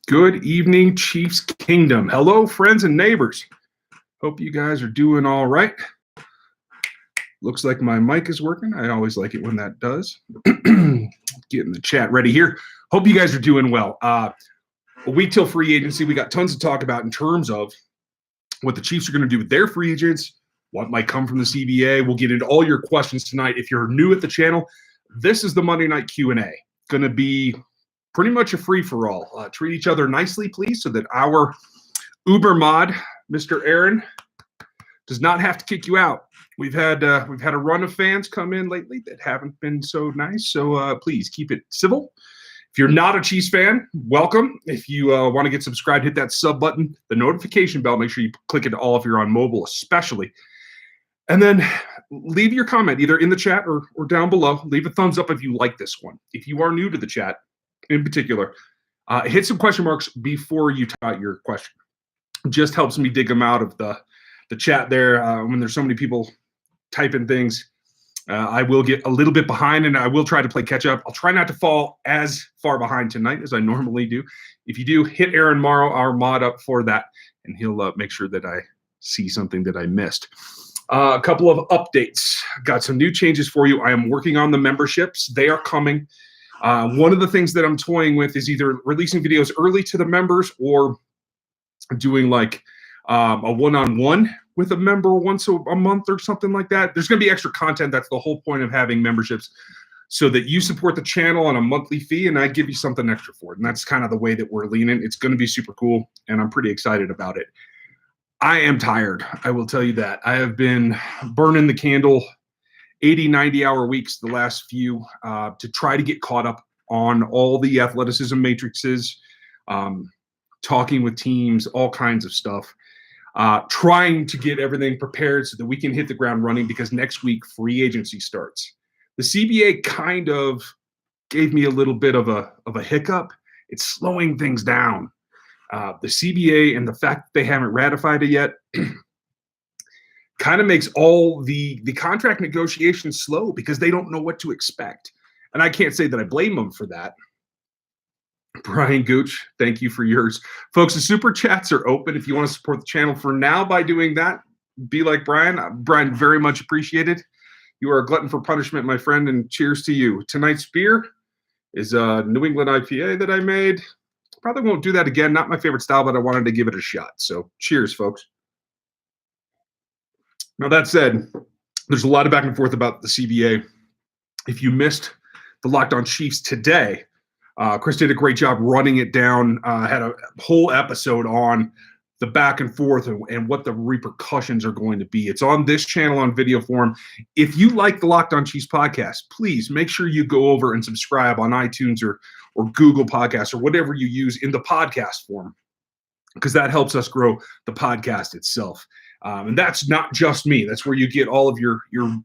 Good evening, Chiefs Kingdom. Hello, friends and neighbors. Hope you guys are doing all right. Looks like my mic is working. I always like it when that does. Getting the chat ready here. Hope you guys are doing well. A week till free agency. We got tons to talk about in terms of what the Chiefs are going to do with their free agents, what might come from the CBA. We'll get into all your questions tonight. If you're new at the channel, this is the Monday Night Q&A. Going to be pretty much a free-for-all. Treat each other nicely, please, so that our Uber mod, Mr. Aaron, does not have to kick you out. We've had a run of fans come in lately that haven't been so nice, so please keep it civil. If you're not a Chiefs fan, welcome. If you want to get subscribed, hit that sub button, the notification bell. Make sure you click it all if you're on mobile, especially. And then leave your comment either in the chat or down below. Leave a thumbs up if you like this one. If you are new to the chat, in particular, hit some question marks before you type out your question. It just helps me dig them out of the chat there. When there's so many people typing things, I will get a little bit behind, and I will try to play catch up. I'll try not to fall as far behind tonight as I normally do. If you do, hit Aaron Morrow, our mod, up for that, and he'll make sure that I see something that I missed. A couple of updates. Got some new changes for you. I am working on the memberships. They are coming. One of the things that I'm toying with is either releasing videos early to the members or doing like a one-on-one with a member once a month or something like that. There's going to be extra content. That's the whole point of having memberships, so that you support the channel on a monthly fee and I give you something extra for it. And that's kind of the way that we're leaning. It's going to be super cool, and I'm pretty excited about it. I am tired. I will tell you that. I have been burning the candle 80, 90-hour weeks the last few to try to get caught up on all the athleticism matrices, talking with teams, all kinds of stuff, trying to get everything prepared so that we can hit the ground running, because next week free agency starts. The CBA kind of gave me a little bit of a hiccup. It's slowing things down. The CBA and the fact that they haven't ratified it yet kind of makes all the contract negotiations slow, because they don't know what to expect. And I can't say that I blame them for that. Brian Gooch, thank you for yours. Folks, the super chats are open if you want to support the channel for now by doing that. Be like Brian. Brian, very much appreciated. You are a glutton for punishment, my friend, and cheers to you. Tonight's beer is a New England IPA that I made. Probably won't do that again. Not my favorite style, but I wanted to give it a shot. So cheers, folks. Now, that said, there's a lot of back and forth about the CBA. If you missed the Locked On Chiefs today, Chris did a great job running it down, had a whole episode on the back and forth and what the repercussions are going to be. It's on this channel on video form. If you like the Locked On Chiefs podcast, please make sure you go over and subscribe on iTunes or Google Podcasts or whatever you use in the podcast form, because that helps us grow the podcast itself. And that's not just me. That's where you get all of your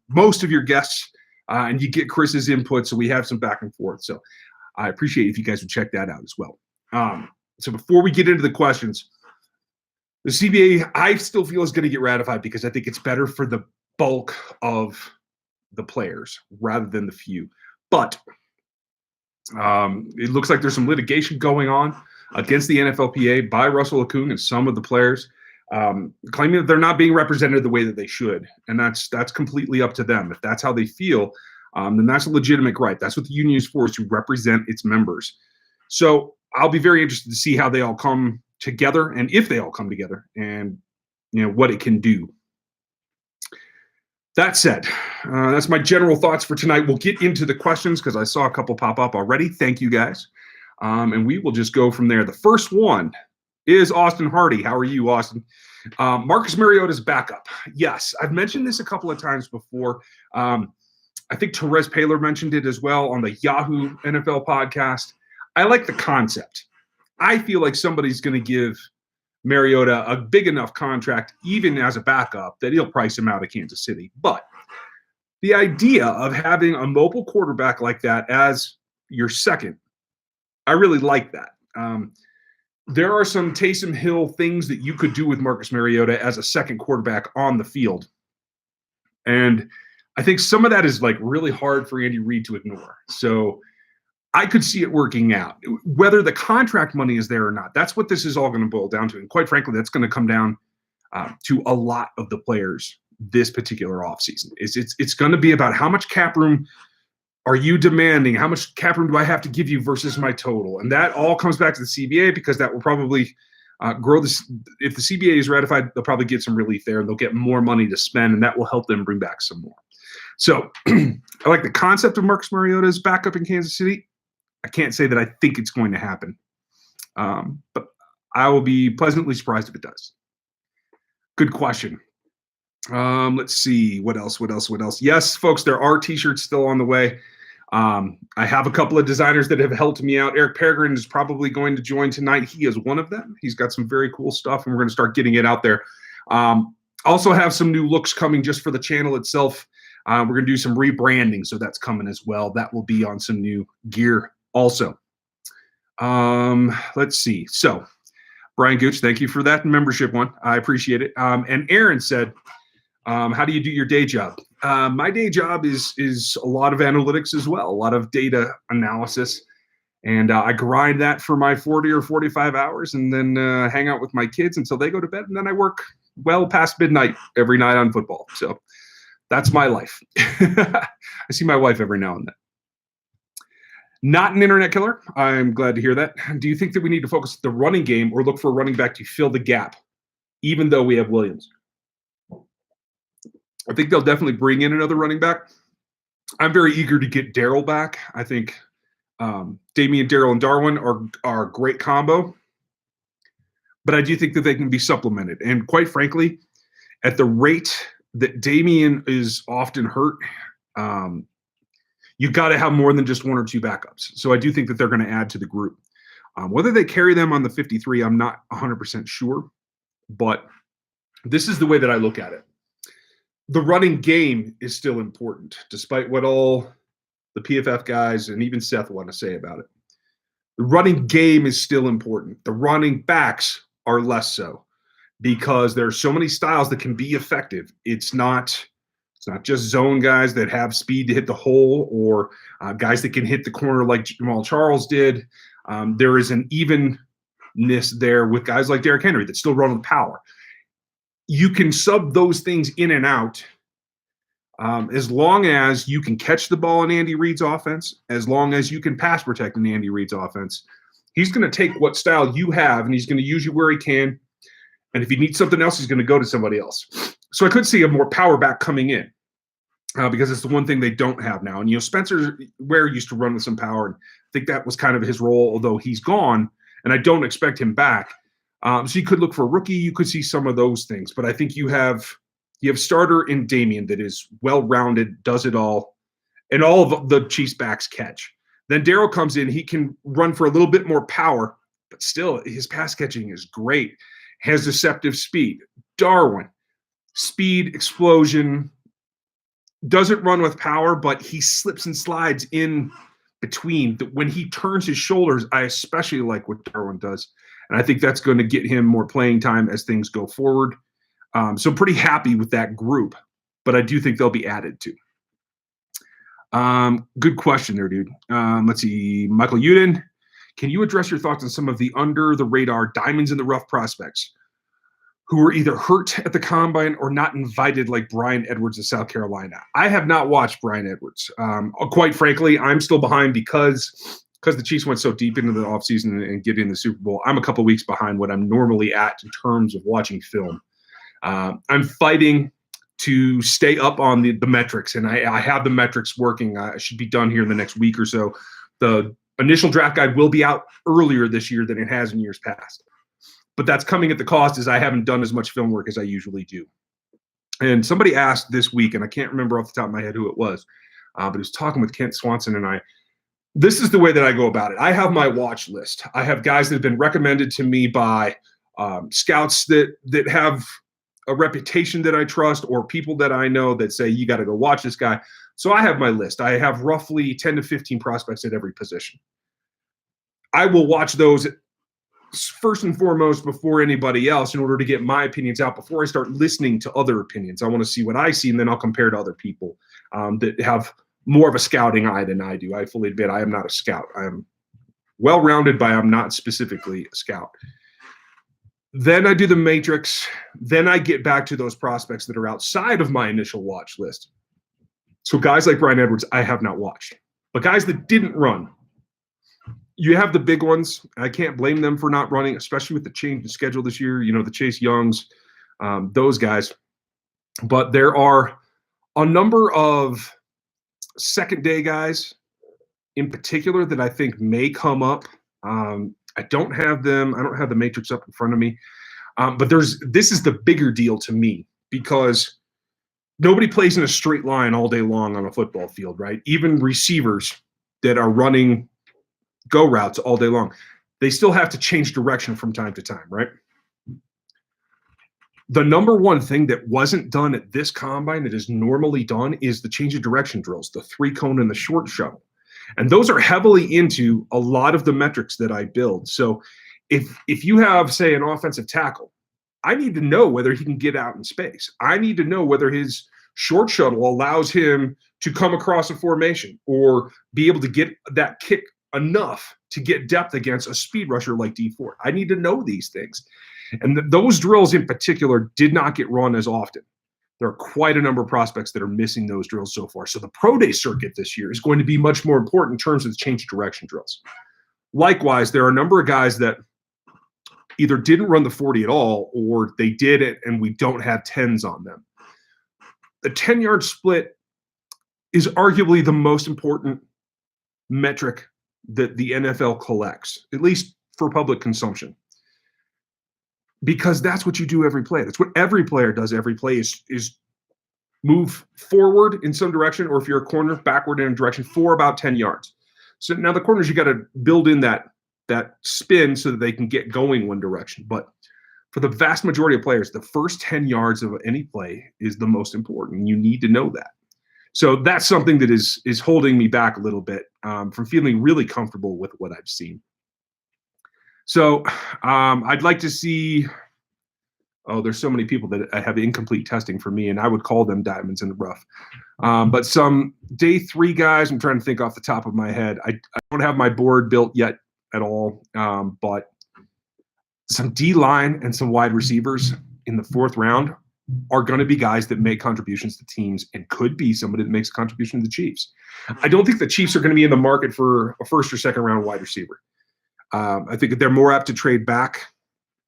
most of your guests, and you get Chris's input, so we have some back and forth. So I appreciate if you guys would check that out as well. So before we get into the questions, the CBA, I still feel, is going to get ratified, because I think it's better for the bulk of the players rather than the few. But it looks like there's some litigation going on against the NFLPA by Russell Okung and some of the players, claiming that they're not being represented the way that they should. And that's completely up to them. If that's how they feel, then that's a legitimate right. That's what the union is for, is to represent its members. So I'll be very interested to see how they all come together, and if they all come together, and what it can do. That said, that's my general thoughts for tonight. We'll get into the questions, because I saw a couple pop up already. Thank you, guys. And we will just go from there. The first one is Austin Hardy. How are you, Austin? Marcus Mariota's backup. Yes, I've mentioned this a couple of times before. I think Therese Paylor mentioned it as well on the Yahoo NFL podcast. I like the concept. I feel like somebody's going to give Mariota a big enough contract, even as a backup, that he'll price him out of Kansas City. But the idea of having a mobile quarterback like that as your second, I really like that. There are some Taysom Hill things that you could do with Marcus Mariota as a second quarterback on the field. And I think some of that is like really hard for Andy Reid to ignore. So I could see it working out. Whether the contract money is there or not, that's what this is all going to boil down to. And quite frankly, that's going to come down to a lot of the players this particular offseason. It's going to be about how much cap room are you demanding? How much cap room do I have to give you versus my total? And that all comes back to the CBA, because that will probably grow this. If the CBA is ratified, they'll probably get some relief there, and they'll get more money to spend, and that will help them bring back some more. So I like the concept of Marcus Mariota's backup in Kansas City. I can't say that I think it's going to happen, but I will be pleasantly surprised if it does. Good question. Let's see. What else? Yes, folks, there are T-shirts still on the way. I have a couple of designers that have helped me out. Eric Peregrine is probably going to join tonight. He is one of them. He's got some very cool stuff, and we're going to start getting it out there. Also have some new looks coming just for the channel itself. We're going to do some rebranding, so that's coming as well. That will be on some new gear also. Let's see. So, Brian Gooch, thank you for that membership one. I appreciate it. And Aaron said, how do you do your day job? My day job is a lot of analytics as well, a lot of data analysis. And I grind that for my 40 or 45 hours, and then hang out with my kids until they go to bed. And then I work well past midnight every night on football. So that's my life. I see my wife every now and then. Not an internet killer. I'm glad to hear that. Do you think that we need to focus the running game or look for a running back to fill the gap, even though we have Williams? I think they'll definitely bring in another running back. I'm very eager to get Darrell back. I think Damian, Darrell, and Darwin are a great combo. But I do think that they can be supplemented. And quite frankly, at the rate that Damian is often hurt, you got to have more than just one or two backups. So I do think that they're going to add to the group. Whether they carry them on the 53, I'm not 100% sure. But this is the way that I look at it. The running game is still important, despite what all the PFF guys and even Seth want to say about it. The running game is still important. The running backs are less so, because there are so many styles that can be effective. It's not just zone guys that have speed to hit the hole, or guys that can hit the corner like Jamal Charles did. There is an evenness there with guys like Derrick Henry that still run with power. You can sub those things in and out as long as you can catch the ball in Andy Reid's offense, as long as you can pass protect in Andy Reid's offense. He's going to take what style you have, and he's going to use you where he can. And if he needs something else, he's going to go to somebody else. So I could see a more power back coming in because it's the one thing they don't have now. And, Spencer Ware used to run with some power, and I think that was kind of his role, although he's gone, and I don't expect him back. So you could look for a rookie. You could see some of those things. But I think you have starter in Damian that is well-rounded, does it all, and all of the Chiefs backs catch. Then Darrell comes in. He can run for a little bit more power, but still his pass catching is great. Has deceptive speed. Darwin, speed, explosion, doesn't run with power, but he slips and slides in between. When he turns his shoulders, I especially like what Darwin does. And I think that's going to get him more playing time as things go forward. So pretty happy with that group, but I do think they'll be added to. Good question there, dude. Let's see. Michael Uden, can you address your thoughts on some of the under-the-radar diamonds in the rough prospects who were either hurt at the combine or not invited, like Brian Edwards of South Carolina? I have not watched Brian Edwards. Quite frankly, I'm still behind because the Chiefs went so deep into the offseason and getting the Super Bowl. I'm a couple weeks behind what I'm normally at in terms of watching film. I'm fighting to stay up on the metrics, and I have the metrics working. I should be done here in the next week or so. The initial draft guide will be out earlier this year than it has in years past. But that's coming at the cost, as I haven't done as much film work as I usually do. And somebody asked this week, and I can't remember off the top of my head who it was, but he was talking with Kent Swanson and I. This is the way that I go about it. I have my watch list. I have guys that have been recommended to me by scouts that have a reputation that I trust, or people that I know that say, you got to go watch this guy. So I have my list. I have roughly 10 to 15 prospects at every position. I will watch those first and foremost before anybody else in order to get my opinions out before I start listening to other opinions. I want to see what I see, and then I'll compare to other people that have more of a scouting eye than I do. I fully admit I am not a scout. I am well-rounded, but I'm not specifically a scout. Then I do the matrix. Then I get back to those prospects that are outside of my initial watch list. So guys like Brian Edwards, I have not watched. But guys that didn't run, you have the big ones. I can't blame them for not running, especially with the change in schedule this year. You know, the Chase Youngs, those guys. But there are a number of second-day guys in particular that I think may come up. I don't have them. I don't have the matrix up in front of me. But this is the bigger deal to me because nobody plays in a straight line all day long on a football field, right? Even receivers that are running go routes all day long, they still have to change direction from time to time, right? The number one thing that wasn't done at this combine that is normally done is the change of direction drills, the 3-cone and the short shuttle. And those are heavily into a lot of the metrics that I build. So if you have, say, an offensive tackle, I need to know whether he can get out in space. I need to know whether his short shuttle allows him to come across a formation or be able to get that kick enough to get depth against a speed rusher like D4. I need to know these things. And those drills in particular did not get run as often. There are quite a number of prospects that are missing those drills so far. So the pro day circuit this year is going to be much more important in terms of the change of direction drills. Likewise, there are a number of guys that either didn't run the 40 at all or they did it and we don't have 10s on them. The 10-yard split is arguably the most important metric that the NFL collects, at least for public consumption. Because that's what you do every play. That's what every player does every play is move forward in some direction, or if you're a corner, backward in a direction for about 10 yards. So now the corners, you got to build in that spin so that they can get going one direction. But for the vast majority of players, the first 10 yards of any play is the most important. You need to know that. So that's something that is holding me back a little bit from feeling really comfortable with what I've seen. So I'd like to see – there's so many people that have incomplete testing for me, and I would call them diamonds in the rough. But some day 3 guys, I'm trying to think off the top of my head. I don't have my board built yet at all, but some D-line and some wide receivers in the 4th round are going to be guys that make contributions to teams and could be somebody that makes a contribution to the Chiefs. I don't think the Chiefs are going to be in the market for a 1st or 2nd round wide receiver. I think that they're more apt to trade back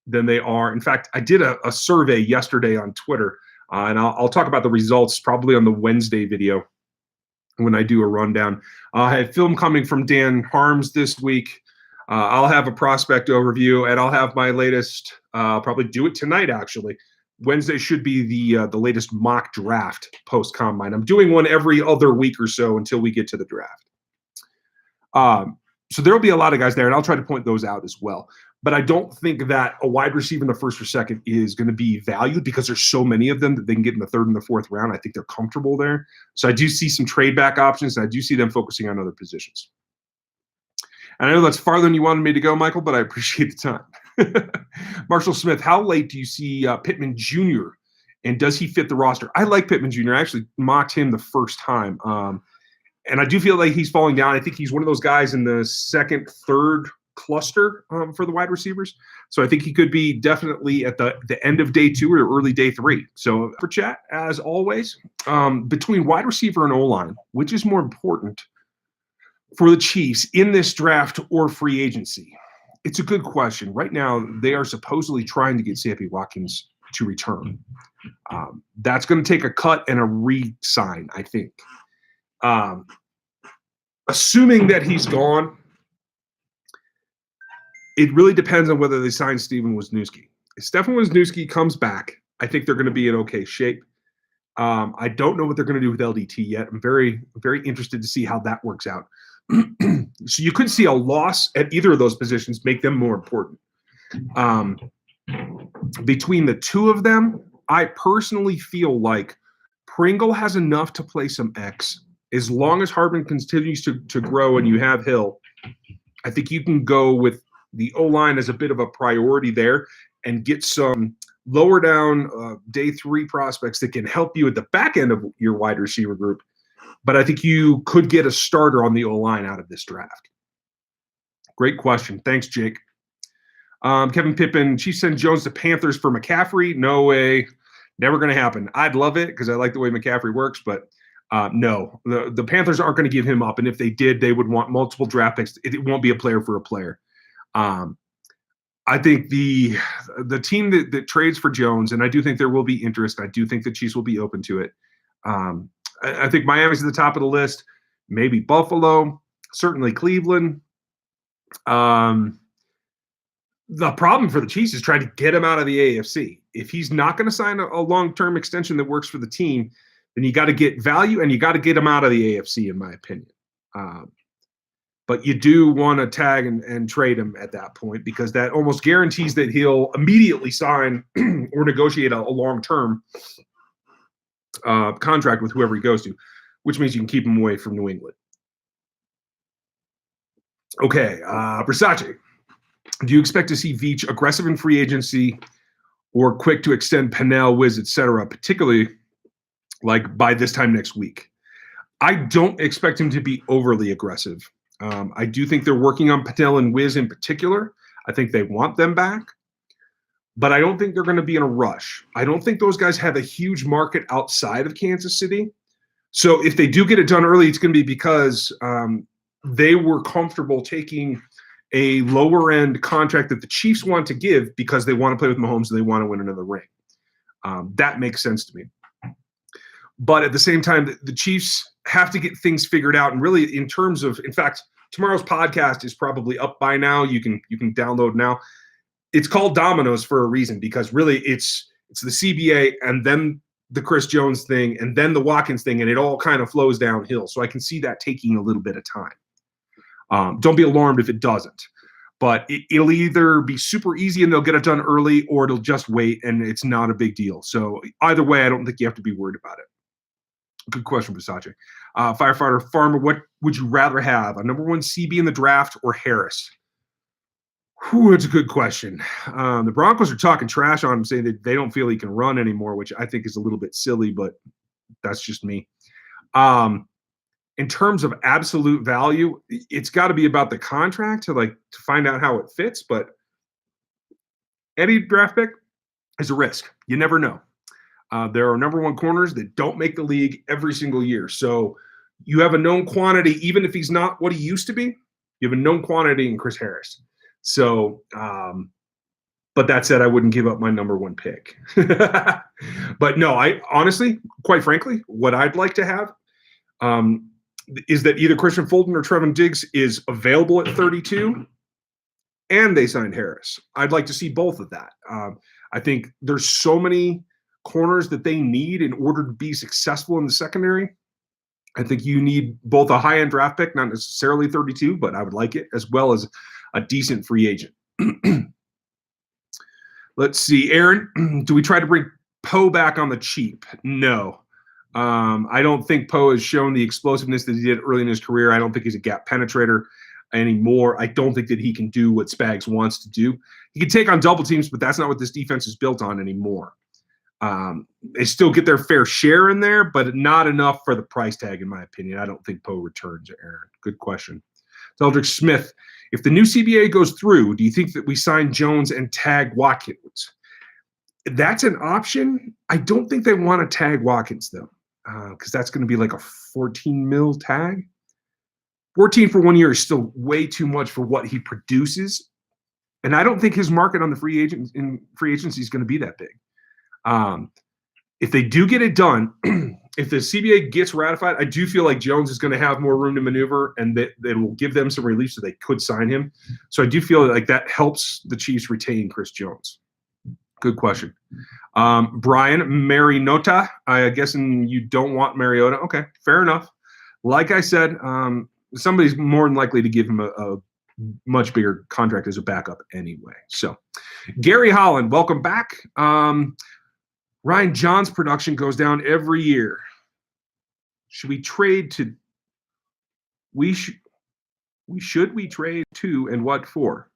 than they are. In fact, I did a survey yesterday on Twitter, and I'll talk about the results probably on the Wednesday video when I do a rundown. I have film coming from Dan Harms this week. I'll have a prospect overview, and I'll have my latest. I'll probably do it tonight, actually. Wednesday should be the latest mock draft post-combine. I'm doing one every other week or so until we get to the draft. So there will be a lot of guys there, and I'll try to point those out as well. But I don't think that a wide receiver in the 1st or 2nd is going to be valued because there's so many of them that they can get in the 3rd and the 4th round. I think they're comfortable there. So I do see some trade back options, and I do see them focusing on other positions. And I know that's farther than you wanted me to go, Michael, but I appreciate the time. Marshall Smith, how late do you see Pittman Jr., and does he fit the roster? I like Pittman Jr. I actually mocked him the first time. And I do feel like he's falling down. I think he's one of those guys in the 2nd, 3rd cluster for the wide receivers. So I think he could be definitely at the end of day 2 or early day 3. So for chat, as always, between wide receiver and O-line, which is more important for the Chiefs in this draft or free agency? It's a good question. Right now, they are supposedly trying to get Sammy Watkins to return. That's going to take a cut and a re-sign, I think. Assuming that he's gone, it really depends on whether they sign Steven Wisniewski. If Stefan Wisniewski comes back, I think they're going to be in okay shape. I don't know what they're going to do with LDT yet. I'm very, very interested to see how that works out. So you could see a loss at either of those positions make them more important. Between the two of them, I personally feel like Pringle has enough to play some X. As long as Hardman continues to grow and you have Hill, I think you can go with the O-line as a bit of a priority there and get some lower down day 3 prospects that can help you at the back end of your wide receiver group But I think you could get a starter on the O-line out of this draft. Great question. Thanks, Jake. Kevin Pippin, Chiefs send Jones to Panthers for McCaffrey. No way. Never going to happen. I'd love it because I like the way McCaffrey works, but no. The Panthers aren't going to give him up, and if they did, they would want multiple draft picks. It won't be a player for a player. I think the team that trades for Jones, and I do think there will be interest. I do think the Chiefs will be open to it. I think Miami's at the top of the list. Maybe Buffalo, certainly Cleveland. The problem for the Chiefs is trying to get him out of the AFC. If he's not going to sign a long-term extension that works for the team, then you got to get value and you got to get him out of the AFC, in my opinion. But you do want to tag and trade him at that point because that almost guarantees that he'll immediately sign or negotiate a long-term contract with whoever he goes to, which means you can keep him away from New England. Okay, Versace. Do you expect to see Veach aggressive in free agency or quick to extend Pennell, Wiz, etc., particularly like by this time next week? I don't expect him to be overly aggressive. I do think they're working on Pennell and Wiz in particular. I think they want them back, but I don't think they're going to be in a rush. I don't think those guys have a huge market outside of Kansas City. So if they do get it done early, it's going to be because they were comfortable taking a lower end contract that the Chiefs want to give because they want to play with Mahomes and they want to win another ring. That makes sense to me. But at the same time, the Chiefs have to get things figured out. And really, in terms of, in fact, tomorrow's podcast is probably up by now. You can download now. It's called Dominoes for a reason because really it's the CBA and then the Chris Jones thing and then the Watkins thing, and it all kind of flows downhill. So I can see that taking a little bit of time. Don't be alarmed if it doesn't. But it'll either be super easy and they'll get it done early, or it'll just wait and it's not a big deal. So either way, I don't think you have to be worried about it. Good question, Versace. Firefighter Farmer, what would you rather have, a number one CB in the draft or Harris? Whew, that's a good question. The Broncos are talking trash on him, saying that they don't feel he can run anymore, which I think is a little bit silly, but that's just me. In terms of absolute value, it's got to be about the contract to find out how it fits, but any draft pick is a risk. You never know. There are number one corners that don't make the league every single year. So you have a known quantity, even if he's not what he used to be, you have a known quantity in Chris Harris. So, but that said, I wouldn't give up my number one pick. But no, I honestly, quite frankly, what I'd like to have is that either Christian Fulton or Trevon Diggs is available at 32 and they signed Harris. I'd like to see both of that. I think there's so many corners that they need in order to be successful in the secondary. I think you need both a high-end draft pick, not necessarily 32, but I would like it, as well as a decent free agent. Let's see. Aaron, do we try to bring Poe back on the cheap? No. I don't think Poe has shown the explosiveness that he did early in his career. I don't think he's a gap penetrator anymore. I don't think that he can do what Spags wants to do. He can take on double teams, but that's not what this defense is built on anymore. They still get their fair share in there, but not enough for the price tag, in my opinion. I don't think Poe returns, Aaron. Good question. Eldrick Smith, if the new CBA goes through, do you think that we sign Jones and tag Watkins? That's an option. I don't think they want to tag Watkins, though, because that's going to be like a 14 mil tag. 14 for 1 year is still way too much for what he produces. And I don't think his market on the free agency is going to be that big. If they do get it done, if the CBA gets ratified, I do feel like Jones is going to have more room to maneuver and that it will give them some relief so they could sign him. So I do feel like that helps the Chiefs retain Chris Jones. Good question. Brian Mariota, I guess you don't want Mariota. Okay, fair enough. Like I said, somebody's more than likely to give him a much bigger contract as a backup anyway. So Gary Holland, welcome back. Ryan John's production goes down every year. Should we trade to? We trade to and what for?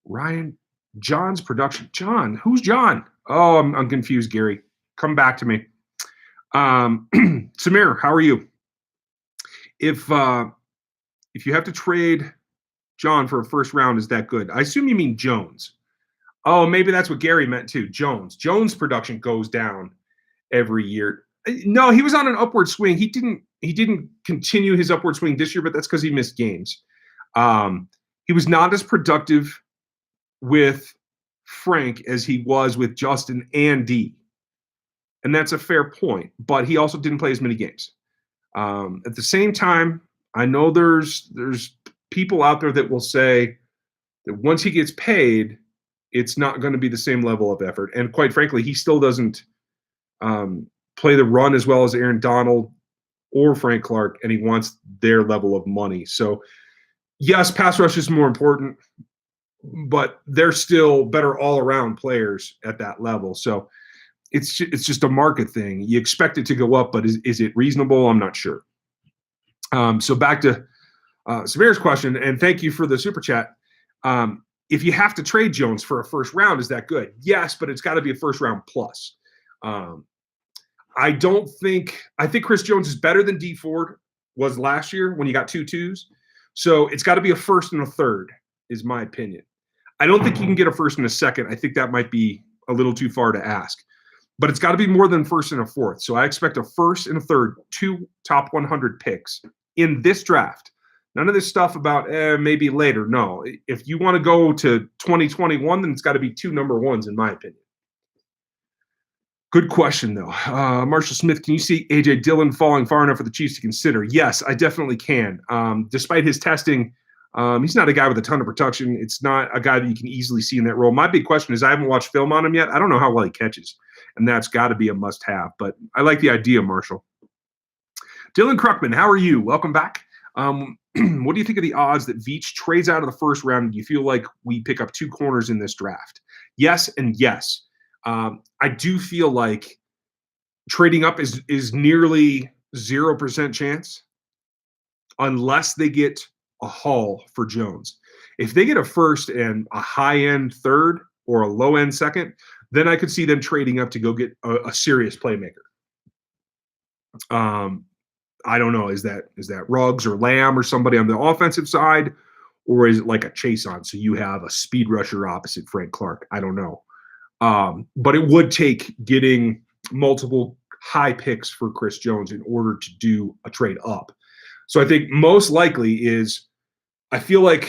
Ryan John's production. John, who's John? Oh, I'm confused, Gary. Come back to me. Samir, how are you? if you have to trade John for a first round, is that good? I assume you mean Jones. Oh, maybe that's what Gary meant too. Jones production goes down every year. No, he was on an upward swing. He didn't continue his upward swing this year, but that's because he missed games. He was not as productive with Frank as he was with Justin and D. And that's a fair point, but he also didn't play as many games. At the same time, I know there's people out there that will say that once he gets paid, it's not going to be the same level of effort. And quite frankly, he still doesn't play the run as well as Aaron Donald or Frank Clark, and he wants their level of money. So, yes, pass rush is more important, but they're still better all-around players at that level. So it's just a market thing. You expect it to go up, but is it reasonable? I'm not sure. So back to Samir's question, and thank you for the super chat. If you have to trade Jones for a first round, is that good? Yes, but it's got to be a first round plus. I think Chris Jones is better than D Ford was last year when you got 2 2s. So it's got to be a first and a third, is my opinion. I don't think you can get a first and a second. I think that might be a little too far to ask. But it's got to be more than first and a fourth. So I expect a first and a third, 2 top 100 picks in this draft. None of this stuff about maybe later. No. If you want to go to 2021, then it's got to be 2 number ones, in my opinion. Good question, though. Marshall Smith, can you see A.J. Dillon falling far enough for the Chiefs to consider? Yes, I definitely can. Despite his testing, he's not a guy with a ton of production. It's not a guy that you can easily see in that role. My big question is I haven't watched film on him yet. I don't know how well he catches, and that's got to be a must-have. But I like the idea, Marshall. Dylan Kruckman, how are you? Welcome back. What do you think of the odds that Veach trades out of the first round? Do you feel like we pick up 2 corners in this draft? Yes and yes. I do feel like trading up is nearly 0% chance unless they get a haul for Jones. If they get a first and a high-end third or a low-end second, then I could see them trading up to go get a serious playmaker. I don't know. Is that Ruggs or Lamb or somebody on the offensive side, or is it like a chase on? So you have a speed rusher opposite Frank Clark. I don't know. But it would take getting multiple high picks for Chris Jones in order to do a trade up. So I think most likely is I feel like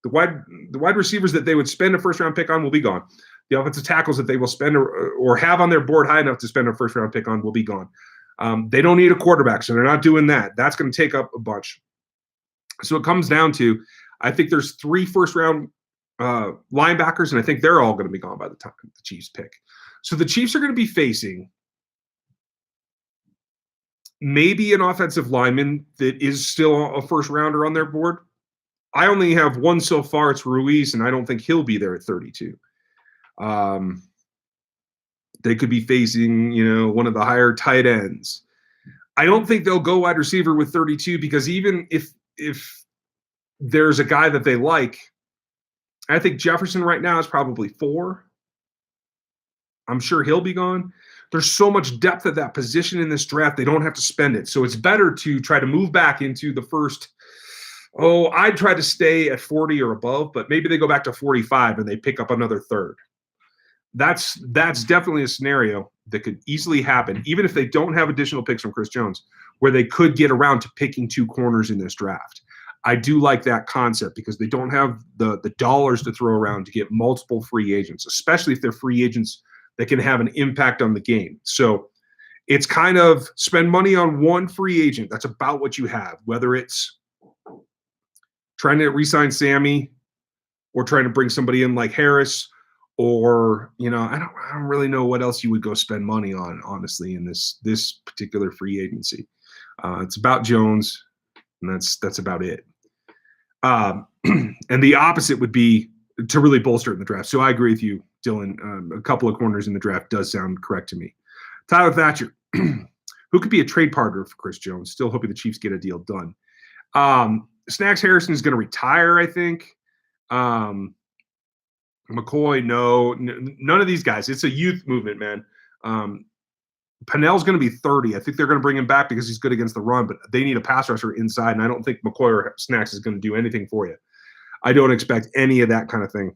the wide receivers that they would spend a first round pick on will be gone. The offensive tackles that they will spend or have on their board high enough to spend a first round pick on will be gone. They don't need a quarterback, so they're not doing that. That's going to take up a bunch. So it comes down to, I think there's 3 first-round linebackers, and I think they're all going to be gone by the time the Chiefs pick. So the Chiefs are going to be facing maybe an offensive lineman that is still a first-rounder on their board. I only have one so far. It's Ruiz, and I don't think he'll be there at 32. They could be facing, one of the higher tight ends. I don't think they'll go wide receiver with 32 because even if there's a guy that they like, I think Jefferson right now is probably 4. I'm sure he'll be gone. There's so much depth at that position in this draft, they don't have to spend it. So it's better to try to move back into the first. I'd try to stay at 40 or above, but maybe they go back to 45 and they pick up another third. That's definitely a scenario that could easily happen, even if they don't have additional picks from Chris Jones, where they could get around to picking 2 corners in this draft. I do like that concept because they don't have the dollars to throw around to get multiple free agents, especially if they're free agents that can have an impact on the game. So it's kind of spend money on one free agent. That's about what you have, whether it's trying to re-sign Sammy or trying to bring somebody in like Harris. Or, I don't really know what else you would go spend money on, honestly, in this particular free agency. It's about Jones, and that's about it. And the opposite would be to really bolster it in the draft. So I agree with you, Dylan. A couple of corners in the draft does sound correct to me. Tyler Thatcher, who could be a trade partner for Chris Jones? Still hoping the Chiefs get a deal done. Snacks Harrison is going to retire, I think. McCoy, no, none of these guys. It's a youth movement, man. Pennell's going to be 30. I think they're going to bring him back because he's good against the run, but they need a pass rusher inside, and I don't think McCoy or Snacks is going to do anything for you. I don't expect any of that kind of thing.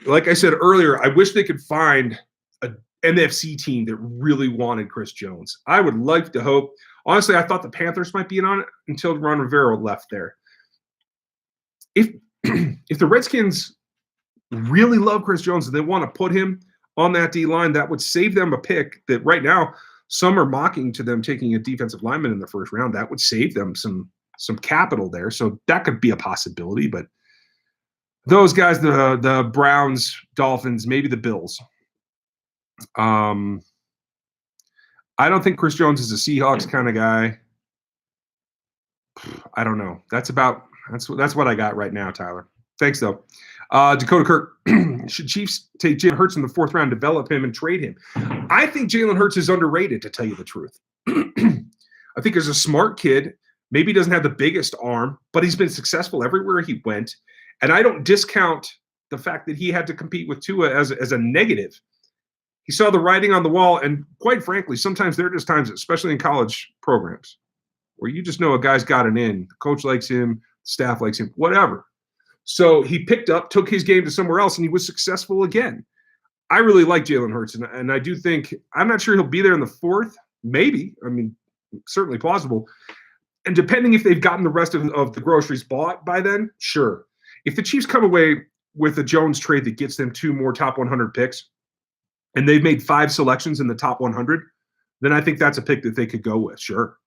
Like I said earlier, I wish they could find an NFC team that really wanted Chris Jones. I would like to hope. Honestly, I thought the Panthers might be in on it until Ron Rivera left there. If the Redskins really love Chris Jones and they want to put him on that D-line, that would save them a pick that right now some are mocking to them taking a defensive lineman in the first round. That would save them some capital there. So that could be a possibility. But those guys, the Browns, Dolphins, maybe the Bills. I don't think Chris Jones is a Seahawks kind of guy. I don't know. That's what I got right now, Tyler. Thanks, though. Dakota Kirk, should Chiefs take Jalen Hurts in the 4th round, develop him, and trade him? I think Jalen Hurts is underrated, to tell you the truth. I think he's a smart kid. Maybe he doesn't have the biggest arm, but he's been successful everywhere he went. And I don't discount the fact that he had to compete with Tua as a negative. He saw the writing on the wall, and quite frankly, sometimes there are just times, especially in college programs, where you just know a guy's got an in. The coach likes him, staff likes him, whatever. So he picked up, took his game to somewhere else, and he was successful again. I really like Jalen Hurts, and I do think – I'm not sure he'll be there in the 4th. Maybe. I mean, certainly plausible. And depending if they've gotten the rest of the groceries bought by then, sure. If the Chiefs come away with a Jones trade that gets them 2 more top 100 picks, and they've made 5 selections in the top 100, then I think that's a pick that they could go with, sure.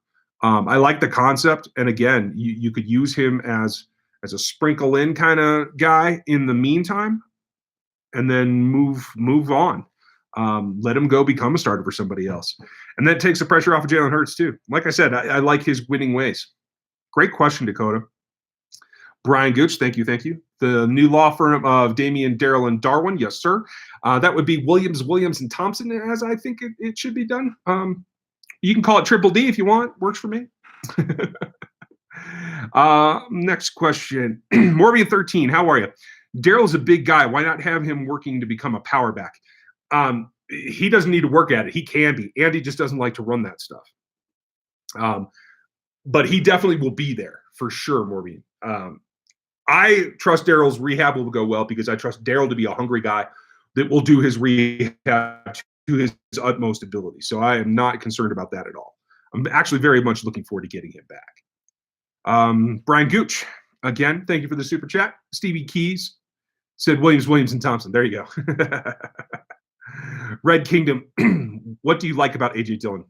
I like the concept, and again, you could use him as a sprinkle-in kind of guy in the meantime, and then move on. Let him go become a starter for somebody else. And that takes the pressure off of Jalen Hurts, too. Like I said, I like his winning ways. Great question, Dakota. Brian Gooch, thank you. The new law firm of Damian, Darrell, and Darwin, yes, sir. That would be Williams, and Thompson, as I think it should be done. You can call it Triple D if you want. Works for me. Next question. Morbian 13, how are you? Darrell's a big guy. Why not have him working to become a power back? He doesn't need to work at it. He can be. Andy just doesn't like to run that stuff. But he definitely will be there for sure, Morbian. I trust Darrell's rehab will go well because I trust Darrell to be a hungry guy that will do his rehab to his utmost ability. So I am not concerned about that at all. I'm actually very much looking forward to getting him back. Brian Gooch, again, thank you for the super chat. Stevie Keys said Williams, and Thompson. There you go. Red Kingdom, what do you like about A.J. Dillon?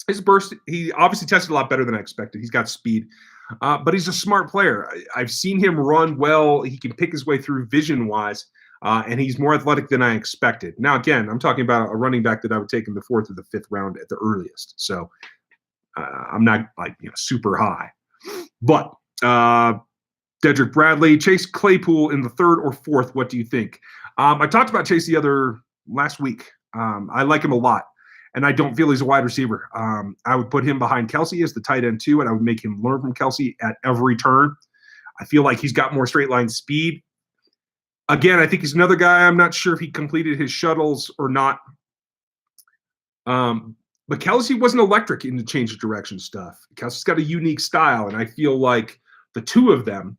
His burst, he obviously tested a lot better than I expected. He's got speed, but he's a smart player. I've seen him run well. He can pick his way through vision-wise, and he's more athletic than I expected. Now, again, I'm talking about a running back that I would take in the 4th or the 5th round at the earliest. So I'm not super high. But Dedrick Bradley, Chase Claypool in the 3rd or 4th, what do you think? I talked about Chase last week. I like him a lot. And I don't feel he's a wide receiver. I would put him behind Kelsey as the tight end too, and I would make him learn from Kelsey at every turn. I feel like he's got more straight line speed. Again, I think he's another guy. I'm not sure if he completed his shuttles or not. But Kelsey wasn't electric in the change of direction stuff. Kelsey's got a unique style, and I feel like the two of them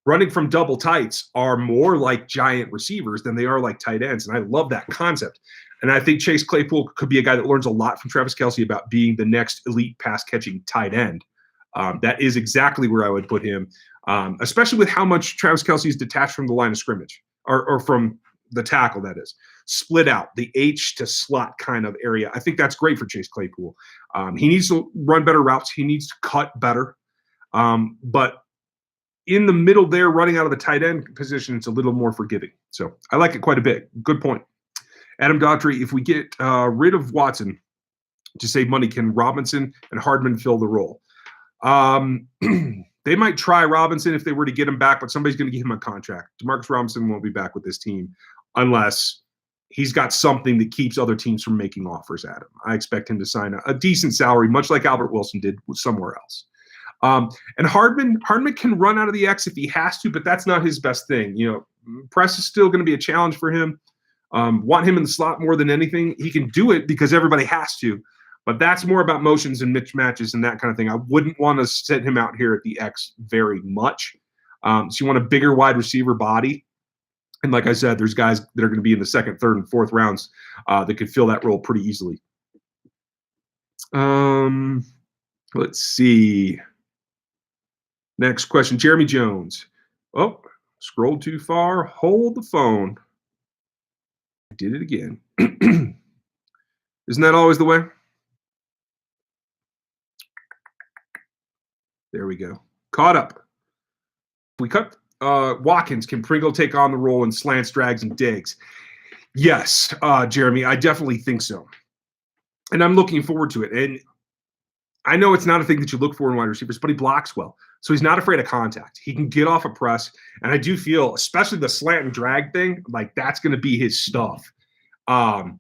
running from double tights are more like giant receivers than they are like tight ends, and I love that concept. And I think Chase Claypool could be a guy that learns a lot from Travis Kelsey about being the next elite pass-catching tight end. That is exactly where I would put him, especially with how much Travis Kelsey is detached from the line of scrimmage, or from the tackle, that is. Split out, the H to slot kind of area. I think that's great for Chase Claypool. He needs to run better routes. He needs to cut better. But in the middle there, running out of the tight end position, it's a little more forgiving. So I like it quite a bit. Good point. Adam Daughtry, if we get rid of Watson to save money, can Robinson and Hardman fill the role? They might try Robinson if they were to get him back, but somebody's going to give him a contract. Demarcus Robinson won't be back with this team unless he's got something that keeps other teams from making offers at him. I expect him to sign a decent salary, much like Albert Wilson did somewhere else. And Hardman can run out of the X if he has to, but that's not his best thing. Press is still going to be a challenge for him. Want him in the slot more than anything. He can do it because everybody has to, but that's more about motions and mismatches and that kind of thing. I wouldn't want to set him out here at the X very much. So you want a bigger wide receiver body. And like I said, there's guys that are going to be in the second, third, and fourth rounds that could fill that role pretty easily. Let's see. Next question, Jeremy Jones. Oh, scrolled too far. Hold the phone. I did it again. Isn't that always the way? There we go. Caught up. We cut Watkins. Can Pringle take on the role in slants, drags, and digs? Yes, Jeremy, I definitely think so. And I'm looking forward to it. And I know it's not a thing that you look for in wide receivers, but he blocks well. So he's not afraid of contact. He can get off a press. And I do feel, especially the slant and drag thing, like that's going to be his stuff. I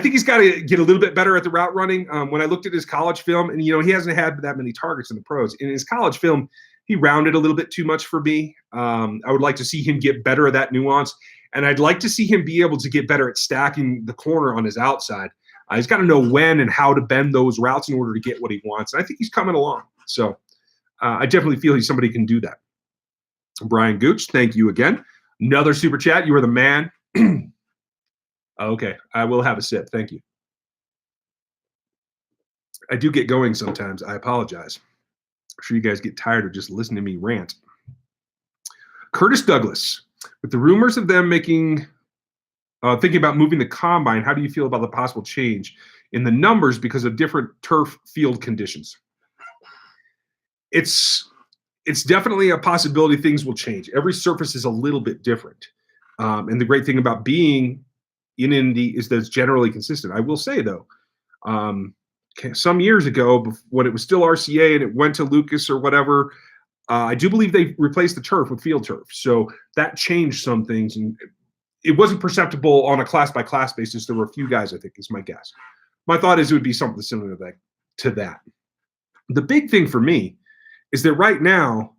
think he's got to get a little bit better at the route running. When I looked at his college film, and, he hasn't had that many targets in the pros. In his college film, he rounded a little bit too much for me. I would like to see him get better at that nuance. And I'd like to see him be able to get better at stacking the corner on his outside. He's got to know when and how to bend those routes in order to get what he wants. And I think he's coming along. So I definitely feel he's somebody who can do that. Brian Gooch, thank you again. Another super chat. You are the man. Okay, I will have a sip. Thank you. I do get going sometimes. I apologize. I'm sure you guys get tired of just listening to me rant. Curtis Douglas, with the rumors of them thinking about moving the combine, how do you feel about the possible change in the numbers because of different turf field conditions? It's definitely a possibility things will change. Every surface is a little bit different. And the great thing about being in Indy is that it's generally consistent. I will say, though, some years ago, when it was still RCA and it went to Lucas or whatever, I do believe they replaced the turf with field turf. So that changed some things. And it wasn't perceptible on a class-by-class basis. There were a few guys, I think, is my guess. My thought is it would be something similar to that. The big thing for me is that right now,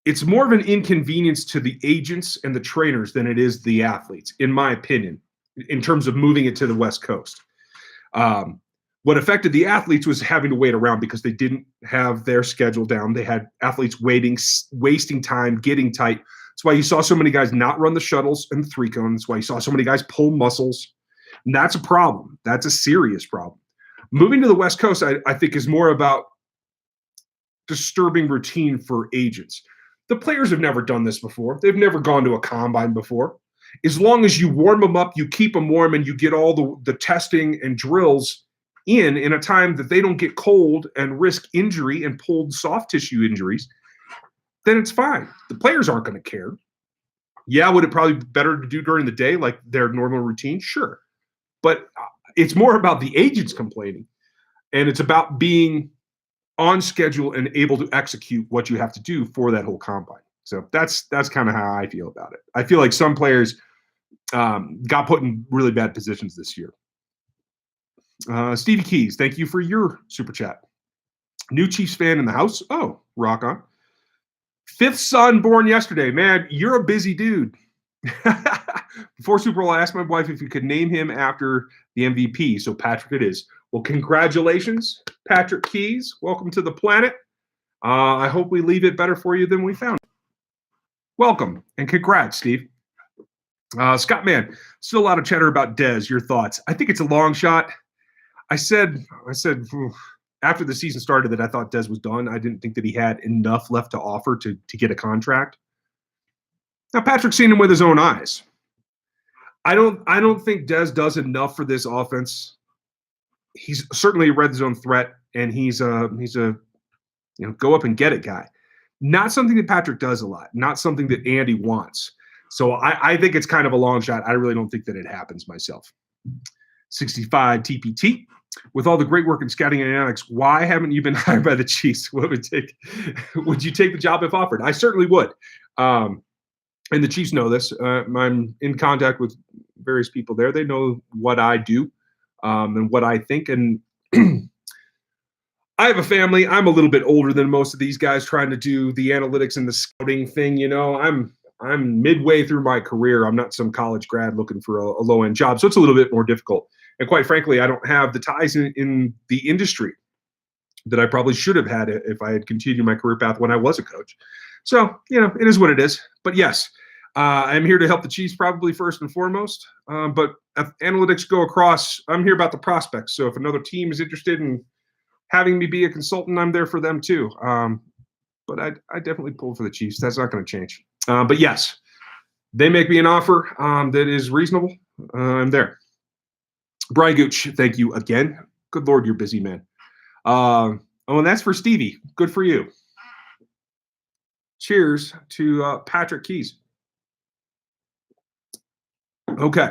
it's more of an inconvenience to the agents and the trainers than it is the athletes, in my opinion, in terms of moving it to the West Coast. What affected the athletes was having to wait around because they didn't have their schedule down. They had athletes wasting time, getting tight. That's why you saw so many guys not run the shuttles and the three cone. That's why you saw so many guys pull muscles. And that's a problem. That's a serious problem. Moving to the West Coast, I think, is more about disturbing routine for agents. The players have never done this before. They've never gone to a combine before. As long as you warm them up, you keep them warm, and you get all the testing and drills in a time that they don't get cold and risk injury and pulled soft tissue injuries, then it's fine. The players aren't going to care. Yeah, would it probably be better to do during the day like their normal routine? Sure. But it's more about the agents complaining, and it's about being on schedule and able to execute what you have to do for that whole combine. So that's kind of how I feel about it. I feel like some players got put in really bad positions this year. Stevie Keys, thank you for your super chat. New Chiefs fan in the house. Oh, rock on. Fifth son born yesterday. Man, you're a busy dude. Before Super Bowl, I asked my wife if you could name him after the MVP. So Patrick it is. Well, congratulations, Patrick Keys. Welcome to the planet. I hope we leave it better for you than we found it. Welcome and congrats, Steve. Scott Mann, still a lot of chatter about Dez. Your thoughts? I think it's a long shot. I said after the season started that I thought Dez was done. I didn't think that he had enough left to offer to get a contract. Now Patrick's seen him with his own eyes. I don't think Dez does enough for this offense. He's certainly a red zone threat, and he's a go up and get it guy. Not something that Patrick does a lot. Not something that Andy wants. So I think it's kind of a long shot. I really don't think that it happens myself. 65 TPT. With all the great work in scouting and analytics, why haven't you been hired by the Chiefs? Would you take the job if offered? I certainly would. And the Chiefs know this. I'm in contact with various people there. They know what I do and what I think. And I have a family. I'm a little bit older than most of these guys trying to do the analytics and the scouting thing. I'm I'm midway through my career. I'm not some college grad looking for a low-end job, so it's a little bit more difficult. And quite frankly, I don't have the ties in the industry that I probably should have had if I had continued my career path when I was a coach. So, it is what it is. But yes, I'm here to help the Chiefs probably first and foremost. But analytics go across. I'm here about the prospects. So if another team is interested in having me be a consultant, I'm there for them too. But I definitely pull for the Chiefs. That's not going to change. But yes, they make me an offer that is reasonable. I'm there. Brian Gooch, thank you again. Good Lord, you're busy, man. And that's for Stevie. Good for you. Cheers to Patrick Keys. Okay.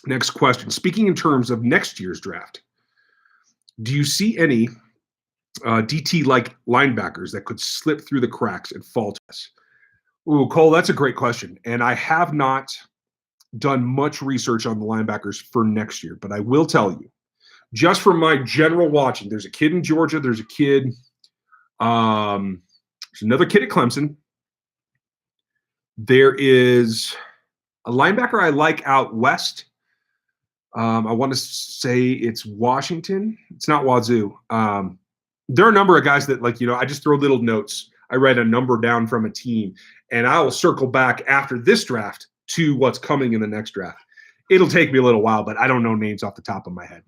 Next question. Speaking in terms of next year's draft, do you see any DT-like linebackers that could slip through the cracks and fall to us? Ooh, Cole, that's a great question. And I have not done much research on the linebackers for next year, but I will tell you, just from my general watching, there's a kid in Georgia, there's a kid, there's another kid at Clemson. There is a linebacker I like out west. I want to say it's Washington. It's not Wazoo. There are a number of guys that, I just throw little notes. I write a number down from a team, and I will circle back after this draft to what's coming in the next draft. It'll take me a little while, but I don't know names off the top of my head.